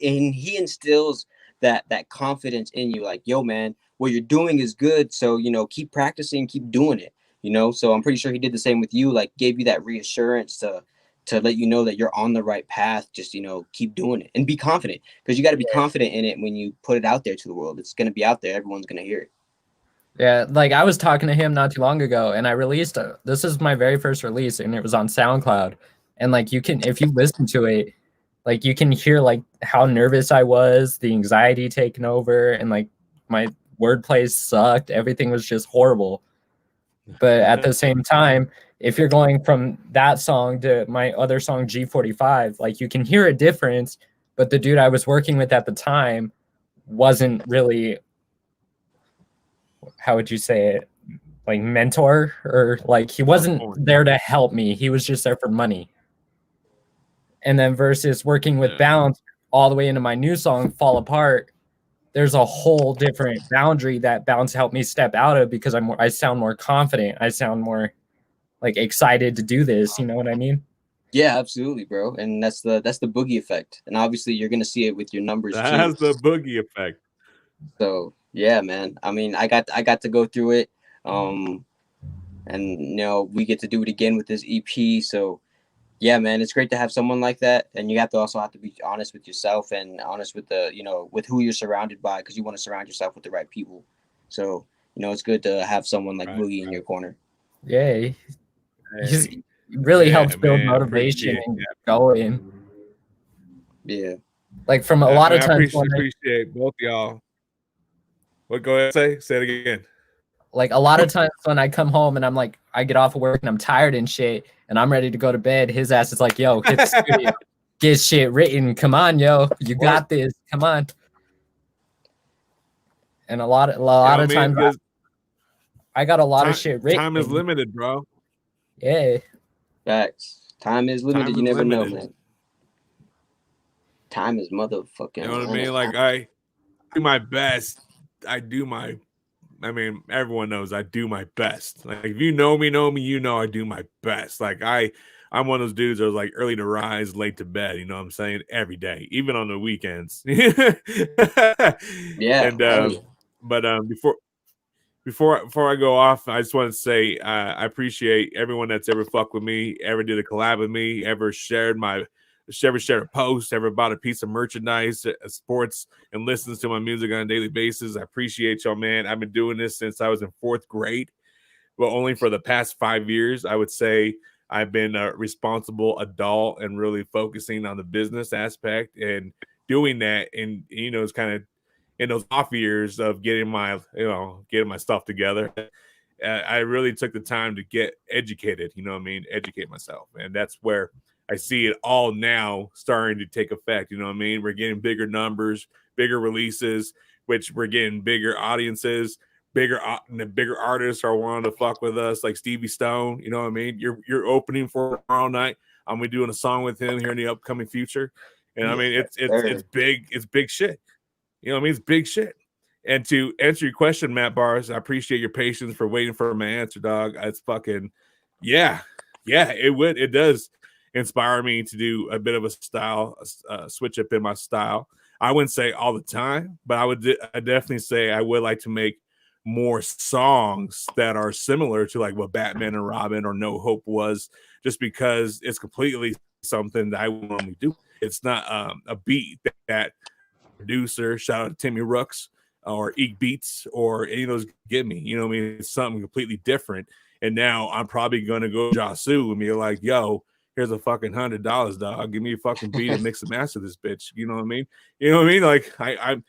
instills that confidence in you, like, yo man, what you're doing is good, so you know, keep practicing, keep doing it, you know. So I'm pretty sure he did the same with you, like gave you that reassurance to let you know that you're on the right path. Just, you know, keep doing it and be confident, because you got to be confident in it when you put it out there to the world. It's going to be out there, everyone's going to hear it. Yeah, like I was talking to him not too long ago, and I released this is my very first release, and it was on SoundCloud. And like you can, if you listen to it, like you can hear like how nervous I was, the anxiety taking over, and like my wordplay sucked. Everything was just horrible. But at the same time, if you're going from that song to my other song G45, like you can hear a difference, but the dude I was working with at the time wasn't really, how would you say it, like mentor, or like he wasn't there to help me. He was just there for money. And then versus working with Bounce all the way into my new song Fall Apart, there's a whole different boundary that Bounce helped me step out of, because I sound more confident. I sound more like excited to do this. You know what I mean? Yeah, absolutely, bro. And that's the Boogie effect. And obviously you're gonna see it with your numbers too. That's the Boogie effect. So yeah, man. I mean, I got to go through it. And you know, we get to do it again with this EP. So yeah, man, it's great to have someone like that. And you have to be honest with yourself and honest with the, you know, with who you're surrounded by, because you want to surround yourself with the right people. So, you know, it's good to have someone like Boogie in your corner. Yeah. He really helps build motivation and going. Yeah. Like from a lot of times. I appreciate both y'all. What, go ahead, say it again. Like a lot of times when I come home and I'm like, I get off of work and I'm tired and shit, and I'm ready to go to bed, his ass is like, yo, hit the studio, get shit written. Come on, yo, you got this. Come on. And a lot of times I got a lot of shit written. Time is limited, bro. Yeah. Facts. Time is limited. Time You is never know, limited. man. Time is motherfucking. You know what I mean? Like I do my best. I mean, everyone knows I do my best. Like if you know me, you know I do my best. Like I'm one of those dudes that was like early to rise, late to bed. You know what I'm saying? Every day, even on the weekends. Yeah. And but before I go off, I just want to say I appreciate everyone that's ever fucked with me, ever did a collab with me, ever shared a post, ever bought a piece of merchandise, sports, and listens to my music on a daily basis. I appreciate y'all, man. I've been doing this since I was in 4th grade, but only for the past 5 years, I would say I've been a responsible adult and really focusing on the business aspect and doing that. And, you know, it's kind of in those off years of getting my stuff together. I really took the time to get educated, you know what I mean? Educate myself. And that's where I see it all now starting to take effect. You know what I mean? We're getting bigger numbers, bigger releases, which we're getting bigger audiences, bigger artists are wanting to fuck with us, like Stevie Stone. You know what I mean? You're opening for tomorrow night. I'm gonna be doing a song with him here in the upcoming future. And I mean, it's big shit. You know what I mean? It's big shit. And to answer your question, Matt Bars, I appreciate your patience for waiting for my answer, dog. It's fucking, yeah, it does inspire me to do a bit of a style switch up in my style. I wouldn't say all the time, but I definitely say I would like to make more songs that are similar to like what Batman and Robin or No Hope was, just because it's completely something that I would normally do. It's not a beat that producer, shout out to Timmy Rooks or Eek Beats or any of those give me. You know what I mean? It's something completely different. And now I'm probably gonna go JahSue and be like, yo, here's a fucking $100, dog. Give me a fucking beat and mix and master this bitch. You know what I mean? You know what I mean? Like I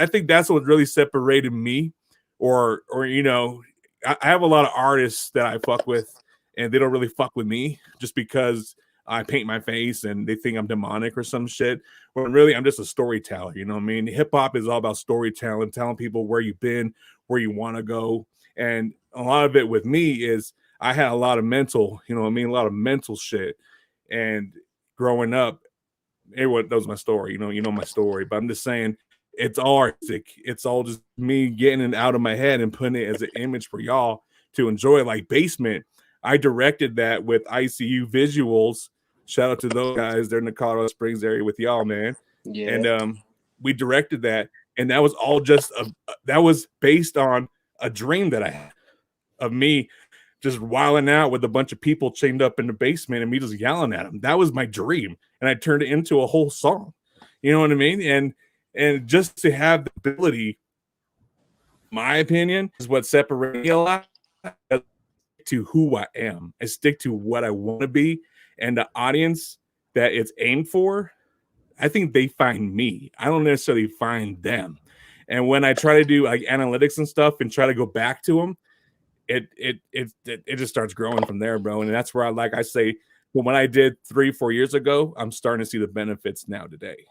think that's what really separated me, or you know, I have a lot of artists that I fuck with and they don't really fuck with me just because I paint my face and they think I'm demonic or some shit. When really I'm just a storyteller, you know what I mean? Hip hop is all about storytelling, telling people where you've been, where you want to go. And a lot of it with me is I had a lot of mental, you know what I mean? A lot of mental shit. And growing up, everyone knows my story, you know my story, but I'm just saying it's all artistic. It's all just me getting it out of my head and putting it as an image for y'all to enjoy. Like Basement, I directed that with ICU Visuals. Shout out to those guys. They're in the Colorado Springs area with y'all, man. Yeah. And we directed that, and that was all just that was based on a dream that I had of me just wilding out with a bunch of people chained up in the basement and me just yelling at them. That was my dream, and I turned it into a whole song. You know what I mean? And just to have the ability, my opinion, is what separates me a lot to who I am. I stick to what I want to be, and the audience that it's aimed for, I think they find me. I don't necessarily find them. And when I try to do like analytics and stuff and try to go back to them, it just starts growing from there, bro. And that's where I say, well, when I did 3-4 years ago, I'm starting to see the benefits now today.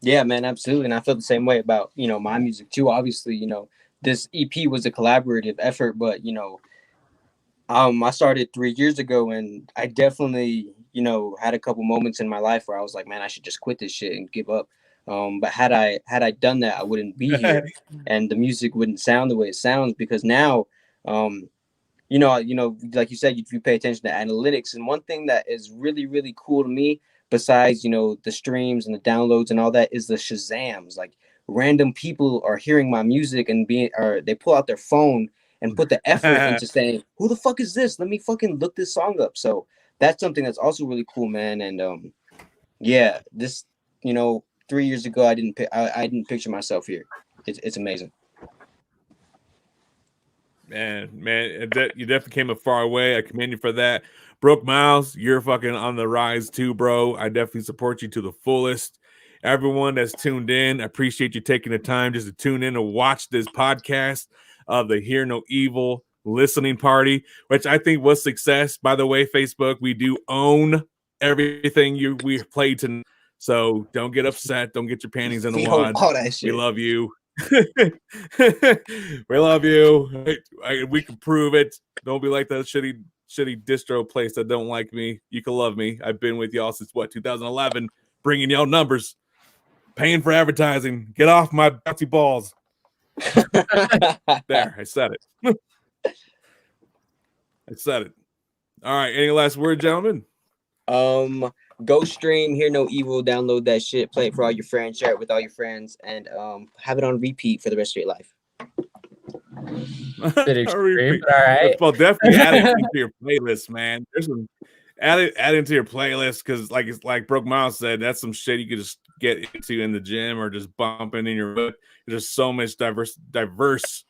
Yeah, man, absolutely. And I feel the same way about, you know, my music too. Obviously, you know, this EP was a collaborative effort, but, you know, I started 3 years ago, and I definitely, you know, had a couple moments in my life where I was like, man, I should just quit this shit and give up. But had I done that, I wouldn't be here, and the music wouldn't sound the way it sounds, because now, you know, like you said, if you pay attention to analytics, and one thing that is really, really cool to me, besides, you know, the streams and the downloads and all that, is the Shazams. Like, random people are hearing my music and they pull out their phone and put the effort into saying, who the fuck is this? Let me fucking look this song up. So that's something that's also really cool, man. And yeah, this, you know, 3 years ago, I didn't picture myself here. It's amazing. Man, you definitely came a far way. I commend you for that. Brooke Miles, you're fucking on the rise too, bro. I definitely support you to the fullest. Everyone that's tuned in, I appreciate you taking the time just to tune in and watch this podcast of the Hear No Evil listening party, which I think was success. By the way, Facebook, we do own everything we played tonight. So don't get upset. Don't get your panties in a wad. We love you. We love you. We can prove it. Don't be like that shitty distro place that don't like me. You can love me. I've been with y'all since 2011, bringing y'all numbers, paying for advertising. Get off my bouncy balls. There, I said it. I said it. All right. Any last word, gentlemen? Go stream, hear no evil, download that shit, play it for all your friends, share it with all your friends, and have it on repeat for the rest of your life. Extreme, all right. Well, definitely add it into your playlist, man. There's some add it into your playlist because, like Broke Miles said, that's some shit you could just get into in the gym or just bumping in your book. There's so much diverse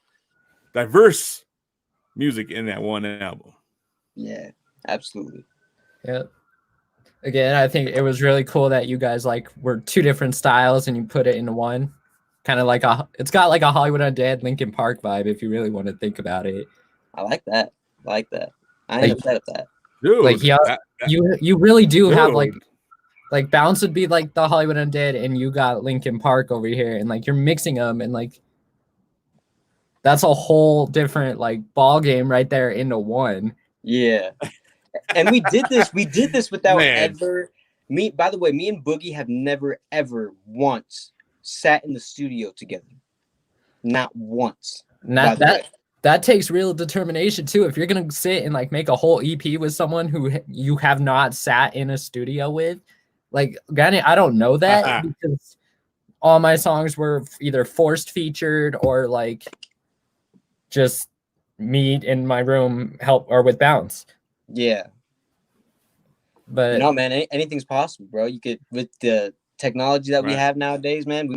music in that one album. Yeah, absolutely. Yep. Again, I think it was really cool that you guys like were two different styles and you put it into one. Kind of like it's got like a Hollywood Undead Linkin Park vibe if you really want to think about it. I like that. I ain't upset at that. Dude, like you really do have like Bounce would be like the Hollywood Undead and you got Linkin Park over here and like you're mixing them and like that's a whole different like ball game right there into one. Yeah. And we did this without ever by the way, me and Boogie have never ever once sat in the studio together. Not once. Not that takes real determination too. If you're gonna sit and like make a whole EP with someone who you have not sat in a studio with, like granted, I don't know that because all my songs were either forced featured or like just me in my room help or with Bounce. Yeah. But no, man, anything's possible, bro. You could with the technology that we have nowadays, man. We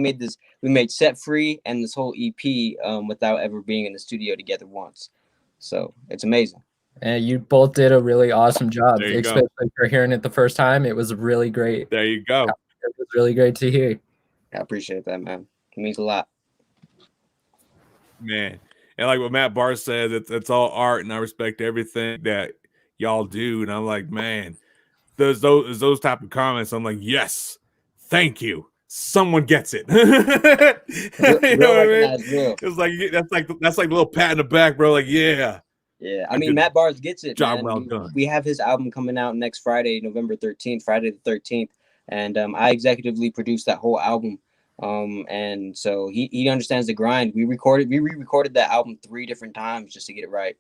made Set Free and this whole EP without ever being in the studio together once. So it's amazing. And you both did a really awesome job, especially for hearing it the first time. It was really great. There you go. It was really great to hear. I appreciate that, man. It means a lot. Man. And like what Matt Barr said, it's all art, and I respect everything that y'all do. And I'm like, man, those type of comments. I'm like, yes, thank you. Someone gets it. You know what I mean? It's like that's like a little pat in the back, bro. Like, yeah. Yeah, I mean, Matt Barnes gets it. Job man. well done. We have his album coming out next Friday, November 13th, Friday the 13th, and I executively produced that whole album. And so he understands the grind. We re-recorded that album 3 different times just to get it right.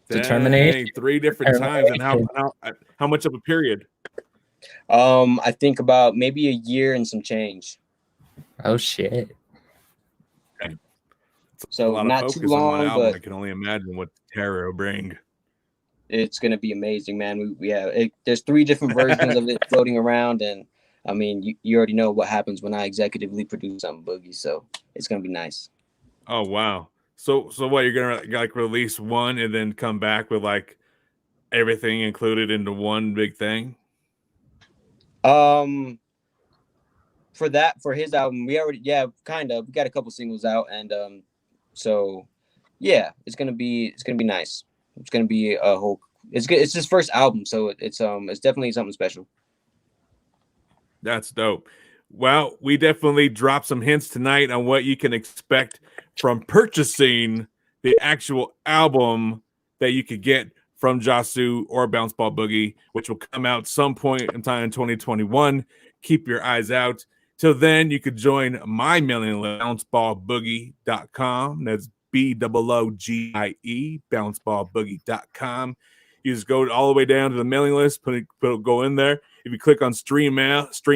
Determination. 3 different times, and how much of a period? I think about maybe a year and some change. Oh shit. Okay. So not too long, but I can only imagine what terror will bring. It's gonna be amazing, man. There's 3 different versions of it floating around, and I mean, you already know what happens when I executively produce something, Boogie. So it's gonna be nice. Oh wow! So what, you're gonna like release one and then come back with like everything included into one big thing? For his album, we got a couple singles out, and so yeah, it's gonna be nice. It's gonna be a whole. It's good. It's his first album, so it's definitely something special. That's dope. Well, we definitely dropped some hints tonight on what you can expect from purchasing the actual album that you could get from JahSue or Bounce Ball Boogie, which will come out some point in time in 2021. Keep your eyes out. Till then, you could join my mailing list, bounceballboogie.com. That's BOOGIE, bounceballboogie.com. You just go all the way down to the mailing list, go in there. If you click on stream now, it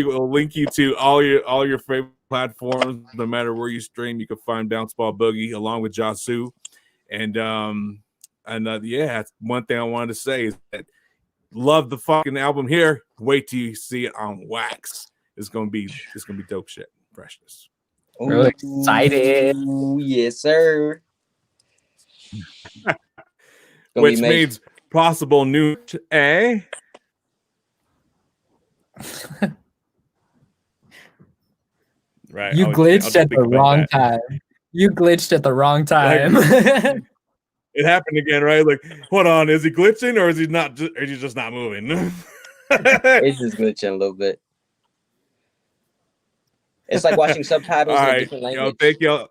will link you to all your favorite platforms. No matter where you stream, you can find Bounce Ball Boogie along with JahSue. And yeah, one thing I wanted to say is that love the fucking album here. Wait till you see it on wax. It's gonna be dope shit. Freshness. Really excited. Yes, sir. Which means possible new right? You glitched at the wrong time. You glitched at the wrong time. It happened again, right? Like, hold on, is he glitching or is he not? Or is he just not moving? It's just glitching a little bit. It's like watching subtitles in a different language. Thank y'all.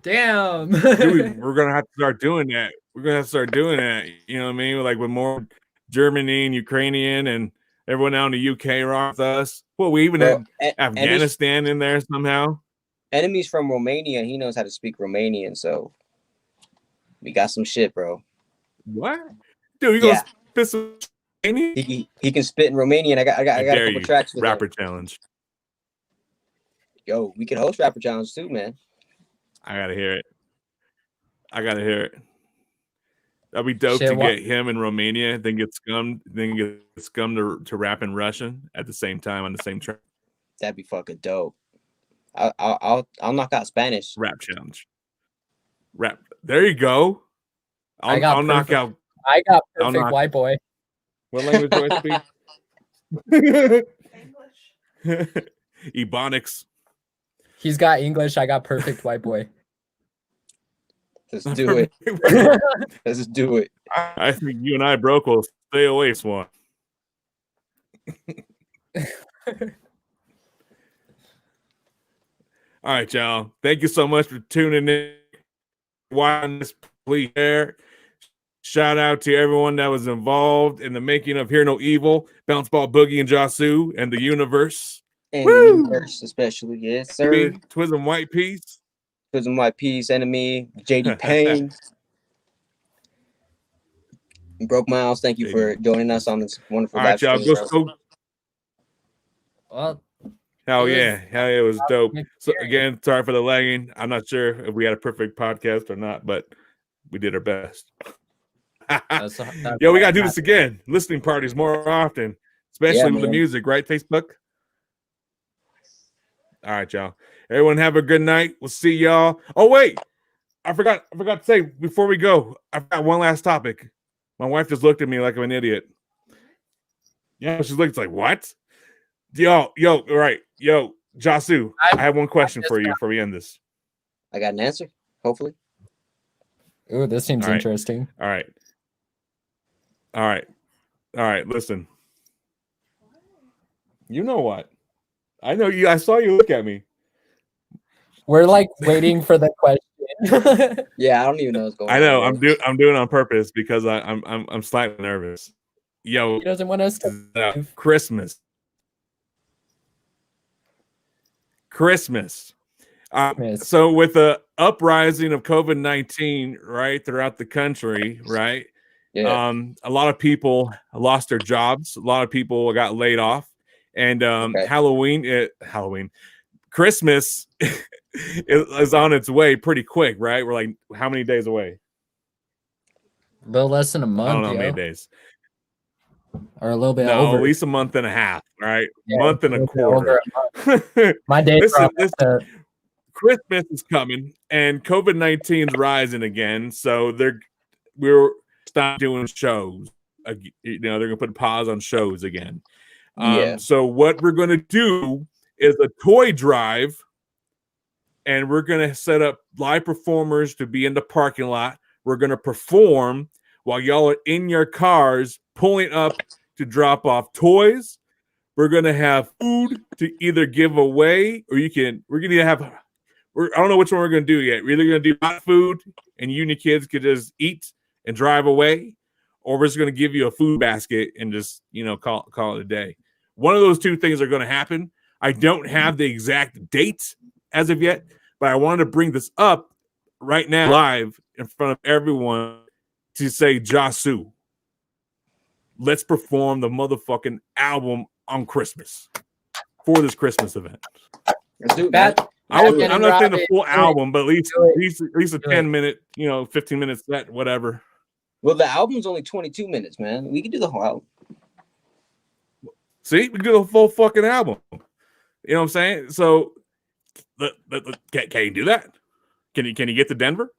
Damn. Dude, we're gonna have to start doing that. We're gonna have to start doing that. You know what I mean? Like with more Germany and Ukrainian and everyone out in the UK rock with us. Well, we even had Afghanistan in there somehow. Enemy's from Romania. He knows how to speak Romanian, so we got some shit, bro. What? Dude, you gonna spit some he can spit in Romanian. I got a couple tracks with Rapper him. Challenge. Yo, we could host Rapper Challenge too, man. I gotta hear it. That'd be dope to get him in Romania, then get scummed to rap in Russian at the same time on the same track. That'd be fucking dope. I'll knock out Spanish. Rap challenge. Rap. There you go. I'll knock out. I got perfect white boy. What language do I speak? Ebonics. He's got English. I got perfect white boy. Let's do it. Let's just do it. I think you and I broke will stay away, Swan. All right, y'all. Thank you so much for tuning in. Watching this, please share. Shout out to everyone that was involved in the making of Hear No Evil, Bounce Ball Boogie and JahSue, and the universe. And the universe, especially. Yes, sir. Twism White Piece. Twism White Piece, Enemy, JD Payne. Broke Miles, thank you for joining us on this wonderful live stream. Well, Hell yeah, it was dope. So again, sorry for the lagging. I'm not sure if we had a perfect podcast or not, but we did our best. Yo, we gotta do this again. Listening parties more often, especially with the music, right? Facebook. All right, y'all. Everyone have a good night. We'll see y'all. Oh wait, I forgot to say before we go. I've got one last topic. My wife just looked at me like I'm an idiot. Yeah, she's like, what? Yo, right. Yo, JahSue, I have one question for you before we end this. I got an answer, hopefully. Ooh, this seems interesting. All right. Listen. You know what? I know you. I saw you look at me. We're like waiting for the question. Yeah, I don't even know what's going on. I know. I'm doing it on purpose because I'm slightly nervous. Yo, he doesn't want us to Christmas. So with the uprising of COVID-19, right, throughout the country, right? Yeah. A lot of people lost their jobs. A lot of people got laid off. And Christmas is on its way pretty quick, right? We're like, how many days away? A little less than a month. I don't know how many days. Or a little bit over. At least a month and a half, right? Month and a quarter. My day. Listen, Christmas is coming and COVID-19 is rising again. So we're stop doing shows. They're gonna put a pause on shows again. So what we're gonna do is a toy drive, and we're gonna set up live performers to be in the parking lot. We're gonna perform while y'all are in your cars pulling up to drop off toys. We're gonna have food to either give away, or we're gonna have. I don't know which one we're gonna do yet. We're either gonna do hot food, and you and your kids could just eat and drive away, or we're just gonna give you a food basket and just call it a day. One of those two things are gonna happen. I don't have the exact date as of yet, but I wanted to bring this up right now live in front of everyone to say, JahSue, let's perform the motherfucking album on Christmas for this Christmas event. Let's do that. I'm not saying the full album, but at least a 10-minute, 15-minute set, whatever. Well, the album's only 22 minutes, man. We can do the whole album. See, we can do the full fucking album. You know what I'm saying? So, can you do that? Can you get to Denver?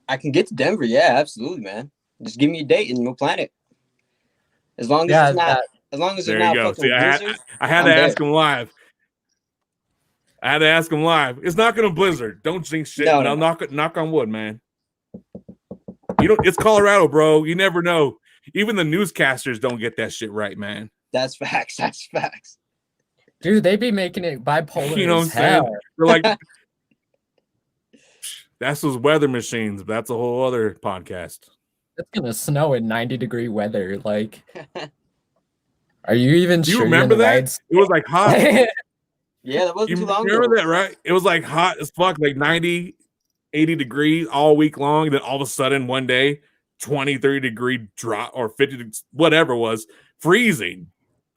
I can get to Denver. Yeah, absolutely, man. Just give me a date and we'll plan it. As long as it's not. As long as it's not fucking blizzard. I had to ask him live. It's not gonna blizzard. Don't jinx shit. No. Knock on wood, man. It's Colorado, bro. You never know. Even the newscasters don't get that shit right, man. That's facts. That's facts. Dude, they be making it bipolar. You know what I'm saying? They're like, that's those weather machines. But that's a whole other podcast. It's gonna snow in 90-degree weather. Like, are you even Do you sure? remember that? It was like hot. Yeah, that wasn't too long ago. Remember that, right? It was like hot as fuck, like 90, 80 degrees all week long. Then all of a sudden, one day, 20, 30 degree drop or 50, whatever it was, freezing,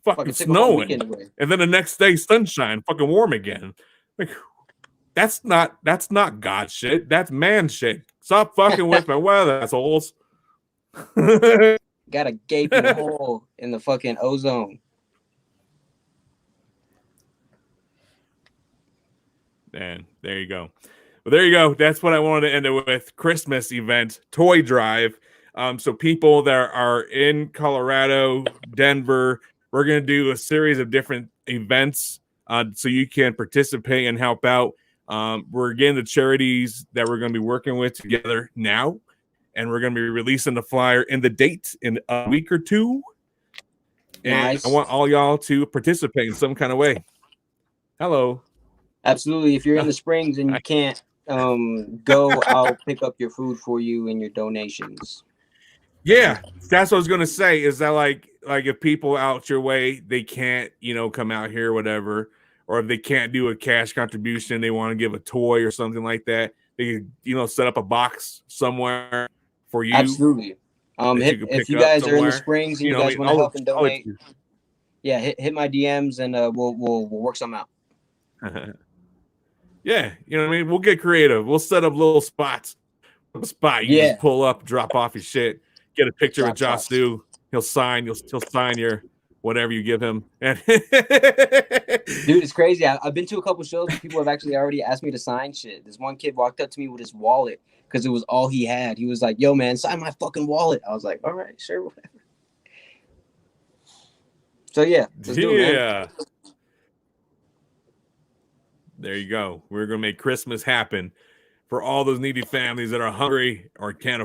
fucking snowing. And then the next day, sunshine, fucking warm again. Like, that's not God shit. That's man shit. Stop fucking with my weather, assholes. Got a gaping hole in the fucking ozone. And there you go. Well, there you go. That's what I wanted to end it with. Christmas event, toy drive. So people that are in Colorado, Denver, we're going to do a series of different events so you can participate and help out. We're getting the charities that we're going to be working with together now, and we're going to be releasing the flyer and the date in a week or two. And Nice. I want all y'all to participate in some kind of way. Hello. Absolutely. If you're in the Springs and you can't go, I'll pick up your food for you and your donations. Yeah, that's what I was gonna say. Is that like if people out your way, they can't, come out here, or whatever, or if they can't do a cash contribution, they want to give a toy or something like that, they could, set up a box somewhere for you. Absolutely. If you guys are in the Springs and you guys want to help and donate, hit my DMs and we'll work something out. Yeah, you know what I mean? We'll get creative. We'll set up little spots. A spot you just pull up, drop off your shit, get a picture with JahSue. He'll sign your whatever you give him. And dude, it's crazy. I've been to a couple shows where people have actually already asked me to sign shit. This one kid walked up to me with his wallet because it was all he had. He was like, "Yo, man, sign my fucking wallet." I was like, "All right, sure, whatever." So let's do it, man. There you go. We're gonna make Christmas happen for all those needy families that are hungry or can't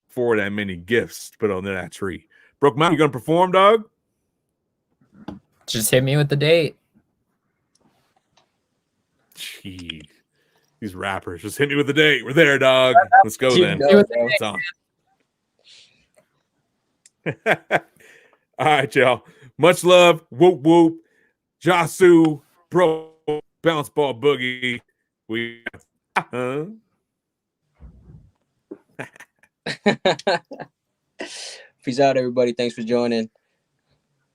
afford that many gifts to put on that tree. Broke Mountain, you gonna perform, dog? Just hit me with the date. Jeez. These rappers, just hit me with the date. We're there, dog. Let's go then. It's on. All right, y'all. Much love. Whoop whoop. JahSue, bro. Bounce Ball Boogie. We Peace out, everybody. Thanks for joining.